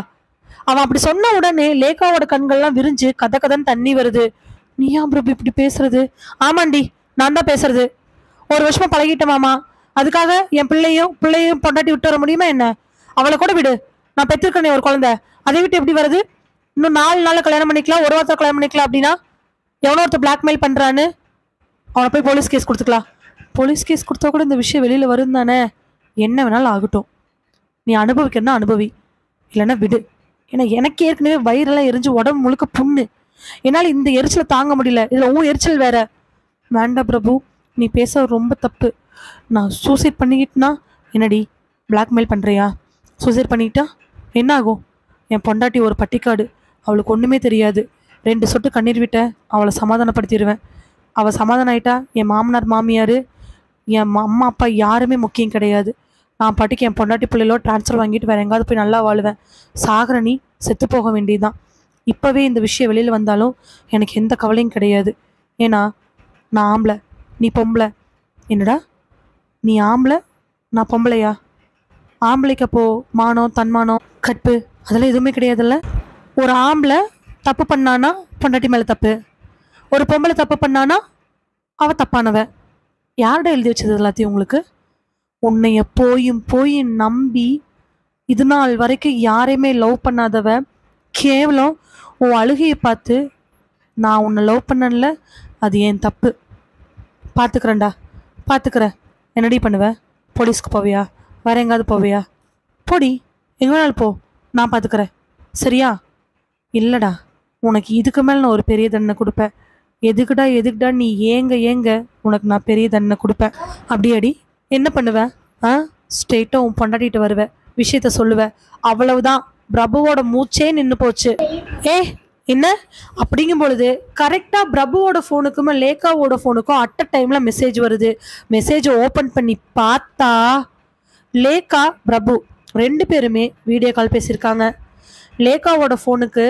அவன் அப்படி சொன்ன உடனே லேக்காவோட கண்கள்லாம் விரிஞ்சு கத கதன்னு தண்ணி வருது. "நீ ஏன் பிரபு இப்படி பேசுறது?" "ஆமாண்டி, நான் தான் பேசுறது. ஒரு வருஷமா பழகிட்ட மாமா. அதுக்காக என் பிள்ளையும் பொண்டாட்டி விட்டு வர முடியுமா என்ன? அவளை கூட விடு. நான் பெற்றிருக்கேனே ஒரு குழந்தை. அதை விட்டு எப்படி வருது? இன்னும் 4 நாள்ல கல்யாணம் பண்ணிக்கலாம், ஒரு வாரத்தில் கல்யாணம் பண்ணிக்கலாம் அப்படின்னா எவனோ ஒருத்தர் பிளாக்மெயில் பண்றான்னு அவனை போய் போலீஸ் கேஸ் கொடுத்துக்கலாம்." "போலீஸ் கேஸ் கொடுத்தா கூட இந்த விஷயம் வெளியில வரும் தானே? என்ன வேணாலும் ஆகட்டும். நீ அனுபவிக்கணும்னா அனுபவி, இல்லைன்னா விடு. ஏன்னா எனக்கு ஏற்கனவே வயிறெல்லாம் எரிஞ்சு உடம்பு முழுக்க புண்ணு. என்னால் இந்த எரிச்சலை தாங்க முடியல. இதில் உன் எரிச்சல் வேற." "வேண்டாம் பிரபு, நீ பேச ரொம்ப தப்பு. நான் சூசைட் பண்ணிக்கிட்டுனா என்னடி பிளாக்மெயில் பண்ணுறியா? சூசைட் பண்ணிக்கிட்டா என்ன ஆகும்? என் பொண்டாட்டி ஒரு பட்டிக்காடு. அவளுக்கு ஒன்றுமே தெரியாது. 2 சொட்டு கண்ணீர் விட்ட அவளை சமாதானப்படுத்திடுவேன். அவள் சமாதானம் ஆயிட்டா என் மாமனார் மாமியார் என் அம்மா அப்பா யாருமே முக்கியம் கிடையாது. நான் பாட்டுக்கு என் பொண்டாட்டி பிள்ளைகளோ ட்ரான்ஸ்ஃபர் வாங்கிட்டு வேற எங்காவது போய் நல்லா வாழுவேன். சாகர நீ செத்து போக வேண்டியதுதான். இப்போவே இந்த விஷயம் வெளியில் வந்தாலும் எனக்கு எந்த கவலையும் கிடையாது. ஏன்னா நான் ஆம்பளை, நீ பொம்பளை." "என்னடா நீ ஆம்பளை, நான் பொம்பளையா? ஆம்பளைக்கு அப்போ மானம் தன்மானம் கற்பு அதெல்லாம் எதுவுமே கிடையாதுல்ல? ஒரு ஆம்பளை தப்பு பண்ணானா பொண்டாட்டி மேலே தப்பு, ஒரு பொம்பளை தப்பு பண்ணானா அவ தப்பானவ. யார்கிட்ட எழுதி வச்சது எல்லாத்தையும் உங்களுக்கு? உன்னைய போயும் போயும் நம்பி இது நாள் வரைக்கும் யாரையுமே லவ் பண்ணாதவ கேவலம் உன் அழுகையை பார்த்து நான் உன்னை லவ் பண்ணல, அது என் தப்பு. பார்த்துக்கிறேன்டா, பார்த்துக்கிறேன். என்னடி பண்ணுவ? போலீஸ்க்கு போவியா? வேற எங்காவது போவியா? போடி, எங்கே வேணாலும் போ, நான் பார்த்துக்கிறேன், சரியா? இல்லைடா, உனக்கு இதுக்கு மேலே நான் ஒரு பெரிய தண்டனை கொடுப்பேன். எதுக்குடா நீ ஏங்க ஏங்க உனக்கு நான் பெரிய தண்டனை கொடுப்பேன். அப்படியாடி? என்ன பண்ணுவேன்? ஸ்ட்ரெயிட்டாக உன் பொண்டாட்டிட்டு வருவேன், விஷயத்த சொல்லுவேன், அவ்வளவுதான். பிரபுவோட மூச்சே நின்று போச்சு. என்ன அப்படிங்கும் பொழுது கரெக்டாக பிரபுவோட ஃபோனுக்கும் லேக்காவோட ஃபோனுக்கும் அட் அ டைமில் மெசேஜ் வருது. மெசேஜை ஓப்பன் பண்ணி பார்த்தா லேக்கா பிரபு 2 பேருமே வீடியோ கால் பேசியிருக்காங்க. லேக்காவோட ஃபோனுக்கு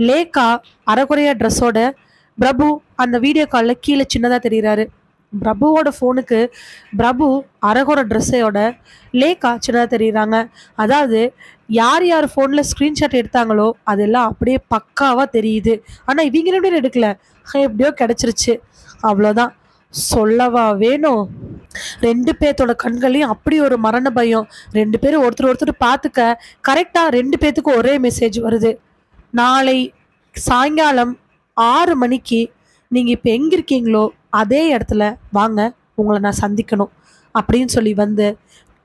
லேக்கா அரைக்குறைய ட்ரெஸ்ஸோட, பிரபு அந்த வீடியோ காலில் கீழே சின்னதாக தெரிகிறாரு. பிரபுவோட ஃபோனுக்கு பிரபு அரைகுறை ட்ரெஸ்ஸோட லேக்கா சின்னதாக தெரியுறாங்க. அதாவது யார் யார் ஃபோனில் ஸ்க்ரீன்ஷாட் எடுத்தாங்களோ அதெல்லாம் அப்படியே பக்காவாக தெரியுது. ஆனால் இவங்க 2 பேரும் எடுக்கல, எப்படியோ கிடச்சிருச்சு, அவ்வளோதான். சொல்லவா வேணும்? 2 பேர்த்தோட கண்களையும் அப்படி ஒரு மரண பயம். 2 பேரும் ஒருத்தர் பார்த்துக்க கரெக்டாக 2 பேர்த்துக்கும் ஒரே மெசேஜ் வருது. நாளை சாயங்காலம் 6 மணிக்கு நீங்கள் இப்போ எங்கே இருக்கீங்களோ அதே இடத்துல வாங்க, உங்களை நான் சந்திக்கணும் அப்படின்னு சொல்லி வந்து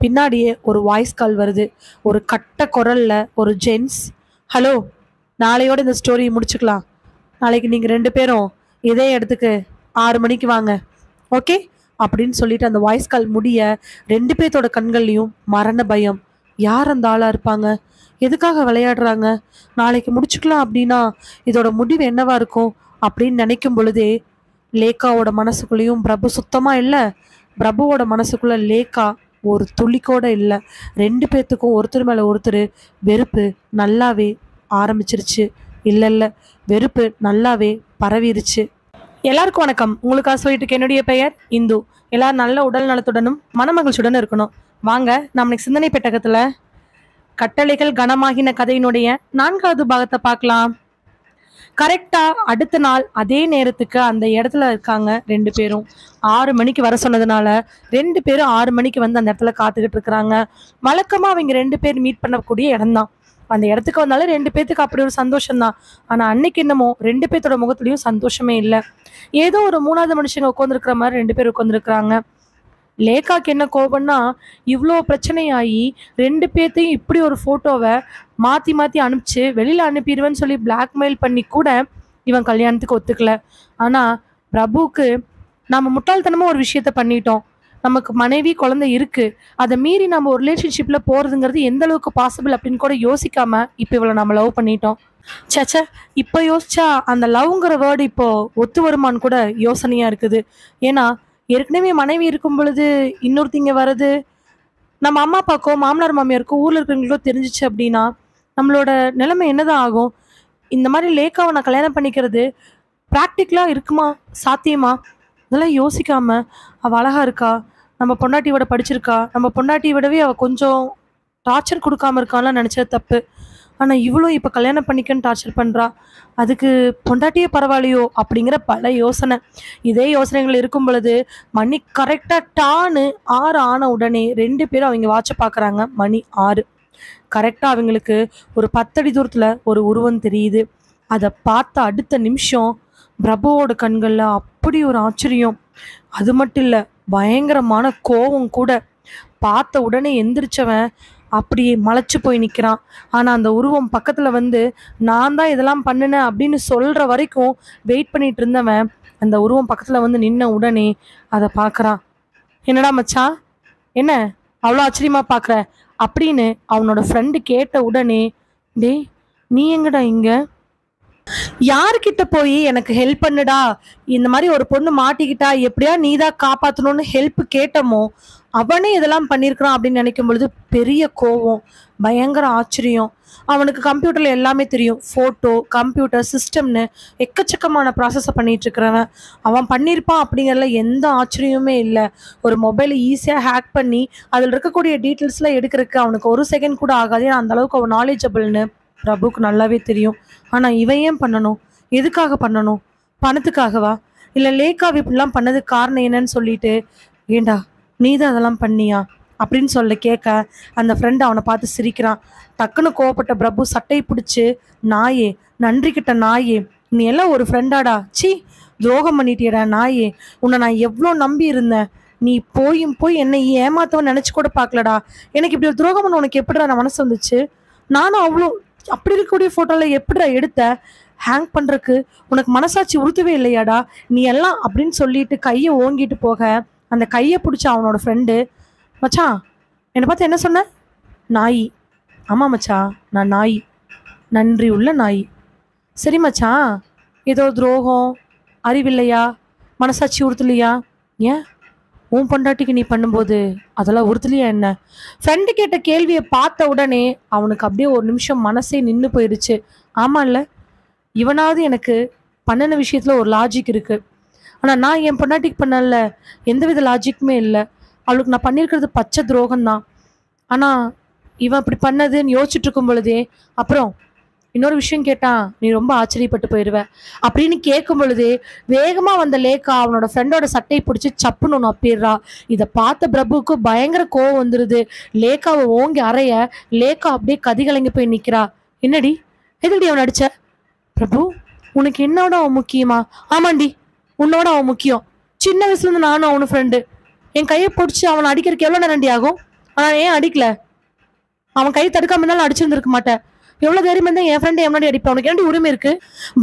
பின்னாடியே ஒரு வாய்ஸ் கால் வருது. ஒரு கட்ட குரலில் ஒரு ஜென்ஸ், ஹலோ, நாளையோட இந்த ஸ்டோரியை முடிச்சுக்கலாம். நாளைக்கு நீங்கள் 2 பேரும் இதே இடத்துக்கு 6 மணிக்கு வாங்க, ஓகே அப்படின்னு சொல்லிட்டு அந்த வாய்ஸ் கால் முடிய 2 பேர்த்தோட கண்கள்லையும் மரண பயம். யார் அந்த ஆளாக இருப்பாங்க? எதுக்காக விளையாடுறாங்க? நாளைக்கு முடிச்சுக்கலாம் அப்படின்னா இதோட முடிவு என்னவா இருக்கும் அப்படின்னு நினைக்கும் பொழுதே லேக்காவோட மனசுக்குள்ளேயும் பிரபு சுத்தமாக இல்லை, பிரபுவோட மனசுக்குள்ள லேக்கா ஒரு துளிக்கூட இல்லை. 2 பேர்த்துக்கும் ஒருத்தர் மேலே ஒருத்தர் வெறுப்பு நல்லாவே ஆரம்பிச்சிருச்சு. இல்லை, வெறுப்பு நல்லாவே பரவிருச்சு. எல்லாருக்கும் வணக்கம். உங்களுக்காக சொல்லிட்டு என்னுடைய பெயர் இந்து. எல்லாரும் நல்ல உடல் நலத்துடனும் மனமகிழ்ச்சியுடன் இருக்கணும். வாங்க, நம்ம சிந்தனை பெட்டகத்தில் கட்டளைகள் கனமாகின கதையினுடைய 4வது பாகத்தை பார்க்கலாம். கரெக்டாக அடுத்த நாள் அதே நேரத்துக்கு அந்த இடத்துல இருக்காங்க 2 பேரும். 6 மணிக்கு வர சொன்னதுனால 2 பேரும் 6 மணிக்கு வந்து அந்த இடத்துல காத்துக்கிட்டு இருக்கிறாங்க. வழக்கமாக அவங்க 2 பேர் மீட் பண்ணக்கூடிய இடம்தான். அந்த இடத்துக்கு வந்தாலும் 2 பேர்த்துக்கு அப்படி ஒரு சந்தோஷம்தான். ஆனால் அன்னைக்கு என்னமோ 2 பேர்த்தோட முகத்துலையும் சந்தோஷமே இல்லை. ஏதோ ஒரு 3வது மனுஷங்க உட்காந்துருக்கிற மாதிரி 2 பேர் உட்காந்துருக்குறாங்க. லேக்காக்கு என்ன கோபம்னா, இவ்வளோ பிரச்சனையாகி 2 பேர்த்தையும் இப்படி ஒரு ஃபோட்டோவை மாற்றி அனுப்பிச்சு வெளியில் அனுப்பிடுவேன்னு சொல்லி பிளாக்மெயில் பண்ணி கூட இவன் கல்யாணத்துக்கு ஒத்துக்கல. ஆனால் பிரபுவுக்கு நம்ம முட்டாள்தனமாக ஒரு விஷயத்த பண்ணிட்டோம், நமக்கு மனைவி குழந்தை இருக்குது, அதை மீறி நம்ம ஒரு ரிலேஷன்ஷிப்பில் போகிறதுங்கிறது எந்த அளவுக்கு பாசிபிள் அப்படின்னு கூட யோசிக்காமல் இப்போ இவளை நம்ம லவ் பண்ணிட்டோம். சேச்சே, இப்போ யோசிச்சா அந்த லவ்ங்கிற வேர்டு இப்போது ஒத்து வருமானு கூட யோசனையாக இருக்குது. ஏன்னா ஏற்கனவே மனைவி இருக்கும் பொழுது இன்னொருத்திங்க வர்றது நம்ம அம்மா அப்பாக்கோ மாமனார் மாமியாருக்கோ ஊரில் இருக்கிறவங்களுக்கோ தெரிஞ்சிச்சு அப்படின்னா நம்மளோட நிலைமை என்னதான் ஆகும்? இந்த மாதிரி லேக்காவை நான் கல்யாணம் பண்ணிக்கிறது ப்ராக்டிக்கலாக இருக்குமா, சாத்தியமா? இதெல்லாம் யோசிக்காமல் அவள் அழகாக இருக்கா, நம்ம பொண்டாட்டி விட படிச்சிருக்கா, நம்ம பொண்டாட்டி விடவே அவள் கொஞ்சம் டார்ச்சர் கொடுக்காம இருக்கான்லாம் நினச்சது தப்பு. ஆனால் இவ்வளோ இப்போ கல்யாணம் பண்ணிக்கன்னு டார்ச்சர் பண்ணுறா, அதுக்கு பொண்டாட்டியே பரவாயில்லையோ அப்படிங்கிற பல யோசனை. இதே யோசனைகள் இருக்கும் பொழுது மணி கரெக்டாக டான்னு 6 ஆன உடனே 2 பேரும் அவங்க வாட்சை பார்க்குறாங்க. மணி 6. கரெக்டாக அவங்களுக்கு ஒரு 10 அடி தூரத்தில் ஒரு உருவம் தெரியுது. அதை பார்த்த அடுத்த நிமிஷம் பிரபுவோட கண்களில் அப்படி ஒரு ஆச்சரியம், அது மட்டும் இல்லை பயங்கரமான கோபம் கூட. பார்த்த உடனே எந்திரிச்சவன் அப்படியே மலைச்சு போய் நிற்கிறான். ஆனால் அந்த உருவம் பக்கத்தில் வந்து நான் தான் இதெல்லாம் பண்ணினேன் அப்படின்னு சொல்கிற வரைக்கும் வெயிட் பண்ணிட்டு இருந்தவன் அந்த உருவம் பக்கத்தில் வந்து நின்ன உடனே அதை பார்க்குறான். என்னடா மச்சான், என்ன அவ்வளோ ஆச்சரியமாக பார்க்குற அப்படின்னு அவனோட ஃப்ரெண்டு கேட்ட உடனே, டேய் நீ எங்கடா இங்கே, யார்கிட்ட போய் எனக்கு ஹெல்ப் பண்ணுடா, இந்த மாதிரி ஒரு பொண்ணு மாட்டிக்கிட்டா எப்படியா நீ தான் காப்பாற்றணும்னு ஹெல்ப் கேட்டமோ அவனே இதெல்லாம் பண்ணியிருக்கிறான் அப்படின்னு நினைக்கும் பொழுது பெரிய கோவம், பயங்கர ஆச்சரியம். அவனுக்கு கம்ப்யூட்டரில் எல்லாமே தெரியும், ஃபோட்டோ கம்ப்யூட்டர் சிஸ்டம்னு எக்கச்சக்கமான ப்ராசஸை பண்ணிகிட்டு இருக்கிறவன். அவன் பண்ணியிருப்பான் அப்படிங்கிறதுல எந்த ஆச்சரியமுமே இல்லை. ஒரு மொபைலை ஈஸியாக ஹேக் பண்ணி அதில் இருக்கக்கூடிய டீட்டெயில்ஸ்லாம் எடுக்கிறதுக்கு அவனுக்கு 1 செகண்ட் கூட ஆகாது. ஏன்னா அந்தளவுக்கு அவன் நாலேஜபிள்னு பிரபுக்கு நல்லாவே தெரியும். ஆனால் இவன் ஏன் பண்ணணும்? எதுக்காக பண்ணணும்? பணத்துக்காகவா? இல்லை லேக்காவை இப்படிலாம் பண்ணதுக்கு காரணம் என்னன்னு சொல்லிட்டு, ஏண்டா நீ தான் அதெல்லாம் பண்ணியா அப்படின்னு சொல்ல கேட்க அந்த ஃப்ரெண்டு அவனை பார்த்து சிரிக்கிறான். டக்குன்னு கோவப்பட்ட பிரபு சட்டையை பிடிச்சி, நாயே, நன்றி கிட்ட நாயே, நீ எல்லாம் ஒரு ஃப்ரெண்டாடா? சி, துரோகம் பண்ணிட்டியடா நாயே. உன்னை நான் எவ்வளோ நம்பி இருந்தேன். நீ போய் என்னை ஏமாத்தவன் நினச்சி கூட பார்க்கலடா. எனக்கு இப்படி ஒரு துரோகம் பண்ண உனக்கு எப்படிடா நான் மனசு வந்துச்சு? நானும் அவ்வளோ அப்படி இருக்கக்கூடிய ஃபோட்டோவில் எப்படிடா எடுத்த? ஹேங் பண்ணுறக்கு உனக்கு மனசாட்சி உறுத்தவே இல்லையாடா? நீ எல்லாம் அப்படின்னு சொல்லிட்டு கையை ஓங்கிட்டு போக அந்த கையை பிடிச்ச அவனோட ஃப்ரெண்டு, மச்சான் என்னை பார்த்து என்ன சொன்ன? நாய். ஆமாம் மச்சான், நான் நாய், நன்றி உள்ள நாய். சரி மச்சான், ஏதோ துரோகம், அறிவில்லையா, மனசாட்சி உறுத்தலையா? ஏன் உன் பொண்டாட்டிக்கு நீ பண்ணும்போது அதெல்லாம் உறுத்தலையா என்ன? ஃப்ரெண்டு கேட்ட கேள்வியை பார்த்த உடனே அவனுக்கு அப்படியே ஒரு நிமிஷம் மனசே நின்று போயிடுச்சு. ஆமாம்ல, இவனாவது எனக்கு பண்ணின விஷயத்தில் ஒரு லாஜிக் இருக்குது. ஆனால் நான் என் பொண்டாட்டிக்கு பண்ணல எந்தவித லாஜிக்குமே இல்லை. அவளுக்கு நான் பண்ணியிருக்கிறது பச்சை துரோகம்தான். ஆனால் இவன் அப்படி பண்ணதுன்னு யோசிச்சுட்டு இருக்கும் பொழுதே அப்புறம் இன்னொரு விஷயம் கேட்டான், நீ ரொம்ப ஆச்சரியப்பட்டு போயிடுவ அப்படின்னு கேட்கும் பொழுதே வேகமாக வந்த லேக்கா அவனோட ஃப்ரெண்டோட சட்டையை பிடிச்சி சப்புன்னு ஒன்று அப்பிடுறா. இதை பார்த்த பிரபுவுக்கு பயங்கர கோவம் வந்துடுது. லேக்காவை ஓங்கி அறைய லேக்கா அப்படியே கதிகலங்கி போய் நிற்கிறா. என்னடி, எதுடி அவன் அடிச்ச? பிரபு, உனக்கு என்னோட அவன் முக்கியமா? ஆமாண்டி, உன்னோட அவன் முக்கியம். சின்ன வயசுலேருந்து நானும் அவனு ஃப்ரெண்டு. என் கையை பிடிச்சி அவனை அடிக்கிறதுக்கு எவ்வளோ நேரண்டி ஆகும்? ஆனால் ஏன் அடிக்கல? அவன் கை தடுக்காம இருந்தாலும் அடிச்சிருந்துருக்க மாட்டேன். எவ்வளோ தைரியம் இருந்தால் என் ஃப்ரெண்டு எவ்வளோ அடிப்பேன்? அவனுக்கு என்ன உரிமை இருக்கு?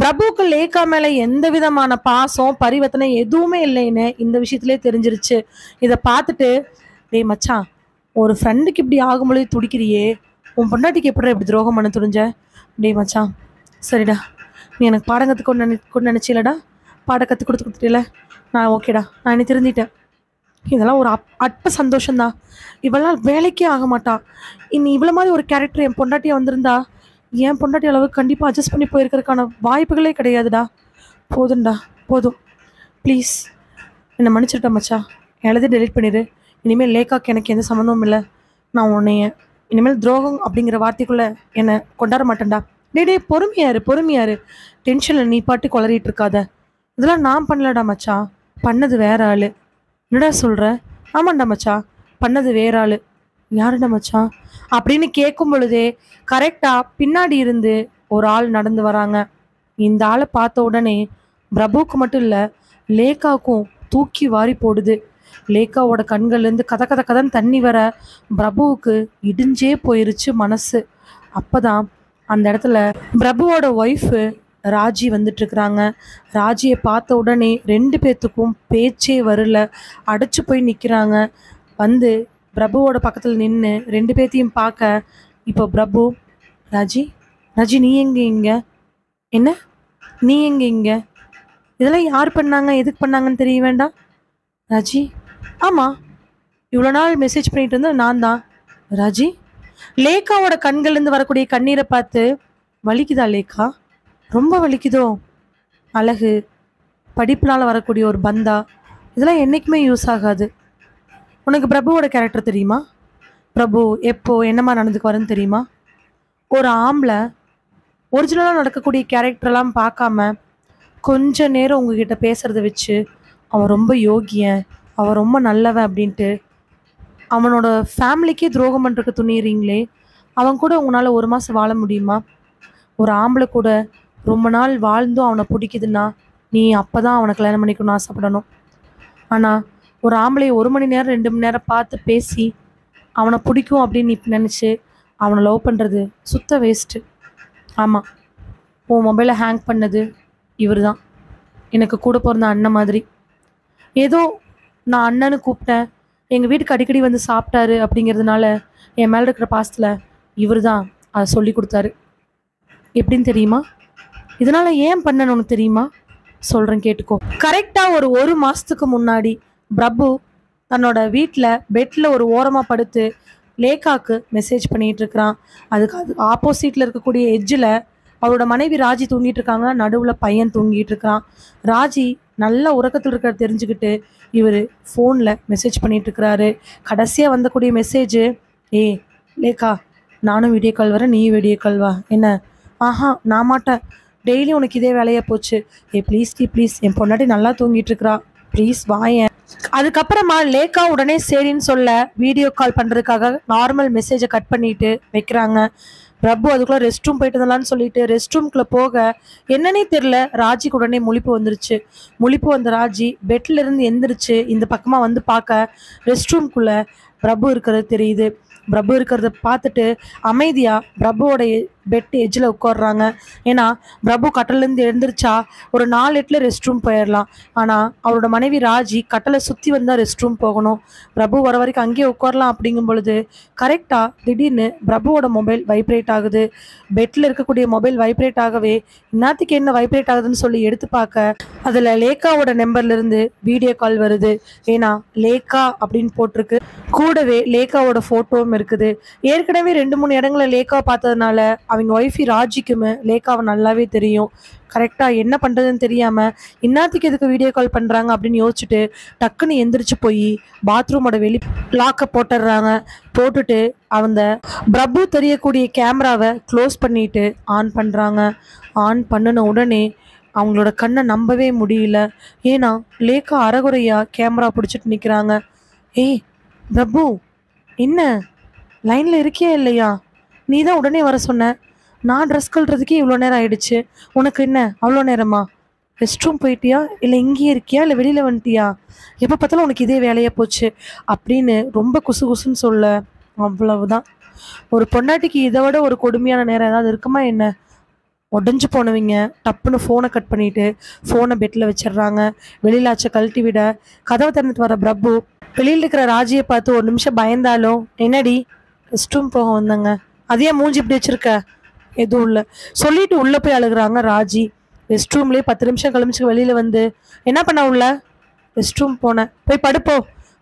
பிரபுவுக்கு லேக்கா மேலே எந்த விதமான பாசம் பரிவர்த்தனை எதுவுமே இல்லைன்னு இந்த விஷயத்திலே தெரிஞ்சிருச்சு. இதை பார்த்துட்டு, டேய் மச்சான், ஒரு ஃப்ரெண்டுக்கு இப்படி ஆகும்பொழுது துடிக்கிறியே, உன் பொண்டாட்டிக்கு எப்படி இப்படி துரோகம் பண்ண துணிஞ்ச? டேய் மச்சான், சரிடா, நீ எனக்கு பாடம் கற்றுக்கொண்டு நினச்சிலடா, பாடம் கற்றுக் கொடுத்துட்டில, நான் ஓகேடா, நான் என்னை திருந்திட்டேன். இதெல்லாம் ஒரு அற்ப சந்தோஷம்தான். இவெல்லாம் வேலைக்கே ஆக மாட்டான். இனி இவ்வளோ மாதிரி ஒரு கேரக்டர் என் பொண்டாட்டியாக வந்திருந்தா என் பொண்டாட்டி அளவுக்கு கண்டிப்பாக அட்ஜஸ்ட் பண்ணி போயிருக்கிறதுக்கான வாய்ப்புகளே கிடையாதுடா. போதும்டா, போதும், ப்ளீஸ் என்னை மன்னிச்சிட்டா மச்சா. எழுதி டெலிட் பண்ணிடு. இனிமேல் லேக்காக்கு எனக்கு எந்த சம்மந்தமும் இல்லை. நான் உன்னைய இனிமேல் துரோகம் அப்படிங்கிற வார்த்தைக்குள்ளே என்னை கொண்டாட மாட்டேன்டா. டே பொறுமையாரு. டென்ஷனில் நீ பாட்டு கொளறிட்டு இருக்காத. இதெல்லாம் நான் பண்ணலடா மச்சா, பண்ணது வேற ஆள். என்னடா சொல்கிற? ஆமாண்டா மச்சா, பண்ணது வேற ஆள். யாருடா மச்சான் அப்படின்னு கேட்கும் பொழுதே கரெக்டாக பின்னாடி இருந்து ஒரு ஆள் நடந்து வராங்க. இந்த ஆளை பார்த்த உடனே பிரபுவுக்கு மட்டும் இல்லை, லேக்காவுக்கும் தூக்கி வாரி போடுது. லேக்காவோட கண்கள்லேருந்து கதன்னு தண்ணி வர பிரபுவுக்கு இடிஞ்சே போயிருச்சு மனசு. அப்போதான் அந்த இடத்துல பிரபுவோட ஒய்ஃபு ராஜி வந்துட்டுருக்குறாங்க. ராஜியை பார்த்த உடனே 2 பேர்த்துக்கும் பேச்சே வரல, அடைச்சி போய் நிற்கிறாங்க. வந்து பிரபுவோட பக்கத்தில் நின்று 2 பேர்த்தையும் பார்க்க, இப்போ பிரபு, ராஜி நீ எங்கே இங்கே? என்ன நீ எங்கே இங்கே? இதெல்லாம் யார் பண்ணாங்க, எதுக்கு பண்ணாங்கன்னு தெரிய வேண்டாம்? ராஜி, ஆமாம், இவ்வளோ நாள் மெசேஜ் பண்ணிட்டு இருந்தேன் நான் தான். ராஜி, லேக்காவோட கண்கள்லேருந்து வரக்கூடிய கண்ணீரை பார்த்து, வலிக்குதா லேக்கா? ரொம்ப வலிக்குதோ? அழகு, படிப்புனால் வரக்கூடிய ஒரு பந்தா, இதெல்லாம் என்றைக்குமே யூஸ் ஆகாது. உனக்கு பிரபுவோட கேரக்டர் தெரியுமா? பிரபு எப்போ என்னமா நடந்துக்குவாருன்னு தெரியுமா? ஒரு ஆம்பளை ஒரிஜினலாக நடக்கக்கூடிய கேரக்டரெல்லாம் பார்க்காம கொஞ்ச நேரம் உங்ககிட்ட பேசுகிறத வச்சு அவன் ரொம்ப யோகியன், அவன் ரொம்ப நல்லவன் அப்படின்ட்டு அவனோட ஃபேமிலிக்கே துரோகம் பண்ணுறதுக்கு துணியிறீங்களே, அவன் கூட உங்களால் 1 மாதம் வாழ முடியுமா? ஒரு ஆம்பளை கூட ரொம்ப நாள் வாழ்ந்தும் அவனை பிடிக்குதுன்னா நீ அப்போ தான் அவனை கல்யாணம் பண்ணிக்கணும்னு ஆசைப்படணும். ஆனால் ஒரு ஆம்பளையை 1 மணி நேரம் 2 மணி நேரம் பார்த்து பேசி அவனை பிடிக்கும் அப்படின்னு நீ நினச்சி அவனை லவ் பண்ணுறது சுத்த வேஸ்ட்டு. ஆமாம், உன் மொபைலை ஹேங் பண்ணது இவர் தான், எனக்கு கூட பிறந்த அண்ணன் மாதிரி. ஏதோ நான் அண்ணன்னு கூப்பிட்டேன், எங்கள் வீட்டுக்கு அடிக்கடி வந்து சாப்பிட்டாரு அப்படிங்கிறதுனால என் மேலே இருக்கிற பாசத்தில் இவர் தான் அதை சொல்லி கொடுத்தாரு. எப்படின்னு தெரியுமா? இதனால் ஏன் பண்ணணும்னு தெரியுமா? சொல்கிறேன் கேட்டுக்கோ. கரெக்டாக ஒரு மாதத்துக்கு முன்னாடி பிரபு தன்னோட வீட்டில் பெட்டில் ஒரு ஓரமாக படுத்து லேக்காவுக்கு மெசேஜ் பண்ணிகிட்ருக்கிறான். அது ஆப்போசிட்டில் இருக்கக்கூடிய எட்ஜில் அவரோட மனைவி ராஜி தூங்கிட்டு இருக்காங்க, நடுவில் பையன் தூங்கிட்டு இருக்கிறான். ராஜி நல்ல உறக்கத்தில் இருக்கிற தெரிஞ்சுக்கிட்டு இவர் ஃபோனில் மெசேஜ் பண்ணிகிட்ருக்கிறாரு. கடைசியாக வந்தக்கூடிய மெசேஜு, லேக்கா, நானும் வீடியோ கால் வரேன், நீயும் வீடியோ கால் வா. என்ன? ஆஹா, நான் மாட்டேன், டெய்லி உனக்கு இதே வேலையாக போச்சு. ப்ளீஸ், என் பொண்டாட்டி நல்லா தூங்கிட்டுருக்குறா, ப்ளீஸ் வாயேன். அதுக்கப்புறமா லேக்கா உடனே சரின்னு சொல்ல வீடியோ கால் பண்ணுறதுக்காக நார்மல் மெசேஜை கட் பண்ணிட்டு வைக்கிறாங்க. பிரபு அதுக்குள்ள ரெஸ்ட் ரூம் போயிட்டு வரலான்னு சொல்லிட்டு ரெஸ்ட் ரூம்குள்ள போக என்னன்னே தெரியல, ராஜிக்கு உடனே முழிப்பு வந்துருச்சு. முழிப்பு வந்த ராஜி பெட்ல இருந்து எந்திரிச்சு இந்த பக்கமா வந்து பார்க்க ரெஸ்ட் ரூம்குள்ள பிரபு இருக்கிறது தெரியுது. பிரபு இருக்கிறத பார்த்துட்டு அமைதியா பிரபுவோட பெட் எஜ்ஜில் உட்காடுறாங்க. ஏன்னா பிரபு கட்டலேருந்து எழுந்திரிச்சா ஒரு 4 எட்டில் ரெஸ்ட் ரூம் போயிடலாம். ஆனால் அவரோட மனைவி ராஜி கட்டளை சுற்றி வந்தால் ரெஸ்ட் ரூம் போகணும். பிரபு வர வரைக்கும் அங்கேயே உட்காரலாம் அப்படிங்கும் பொழுது கரெக்டாக திடீர்னு பிரபுவோட மொபைல் வைப்ரேட் ஆகுது. பெட்டில் இருக்கக்கூடிய மொபைல் வைப்ரேட் ஆகவே இன்னத்துக்கு என்ன வைப்ரேட் ஆகுதுன்னு சொல்லி எடுத்து பார்க்க அதில் லேக்காவோட நம்பர்லேருந்து வீடியோ கால் வருது. ஏன்னா லேக்கா அப்படின்னு போட்டிருக்கு. கூடவே லேக்காவோட ஃபோட்டோவும் இருக்குது. ஏற்கனவே 2-3 இடங்களை லேக்காவை பார்த்ததுனால அவங்க ஒய்ஃபி ராஜிக்குமே லேக்காவை நல்லாவே தெரியும். கரெக்டாக என்ன பண்ணுறதுன்னு தெரியாமல் இன்னத்துக்கு எதுக்கு வீடியோ கால் பண்ணுறாங்க அப்படின்னு யோசிச்சுட்டு டக்குன்னு எந்திரிச்சு போய் பாத்ரூமோட வெளி லாக்கை போட்டுடுறாங்க. போட்டுட்டு அந்த பிரபு தெரியக்கூடிய கேமராவை க்ளோஸ் பண்ணிட்டு ஆன் பண்ணுறாங்க. ஆன் பண்ணின உடனே அவங்களோட கண்ணை நம்பவே முடியல. ஏன்னா லேக்கா அரைகுறையாக கேமரா பிடிச்சிட்டு நிற்கிறாங்க. ஏய் பிரபு, என்ன லைனில் இருக்கியா இல்லையா? நீ தான் உடனே வர சொன்ன. நான் ட்ரெஸ் கழுறதுக்கே இவ்வளோ நேரம் ஆயிடுச்சு. உனக்கு என்ன அவ்வளோ நேரமா? ரெஸ்ட் ரூம் போயிட்டியா இல்லை இங்கேயே இருக்கியா இல்லை வெளியில் வந்துட்டியா? எப்போ பார்த்தாலும் உனக்கு இதே வேலையாக போச்சு அப்படின்னு ரொம்ப குசு குசுன்னு சொல்ல. அவ்வளவுதான். ஒரு பொண்டாட்டிக்கு இதை விட ஒரு கொடுமையான நேரம் ஏதாவது இருக்குமா என்ன? உடஞ்சி போனவங்க டப்புன்னு ஃபோனை கட் பண்ணிவிட்டு ஃபோனை பெட்டில் வச்சிடுறாங்க. வெளியிலாச்ச கழட்டி விட கதவை திறந்துட்டு வர பிரபு வெளியில் இருக்கிற ராஜியை பார்த்து ஒரு நிமிஷம் பயந்தாலும், என்னடி ரெஸ்ட் ரூம் போக வந்தாங்க, அதையே மூஞ்சி இப்படி வச்சிருக்க? எதுவும் இல்லை சொல்லிட்டு உள்ளே போய் அழுகுறாங்க ராஜி. ரெஸ்ட் ரூம்லேயே 10 நிமிஷம் கழிச்சு வெளியில் வந்து, என்ன பண்ண உள்ள? ரெஸ்ட் ரூம் போனேன், போய் படுப்போ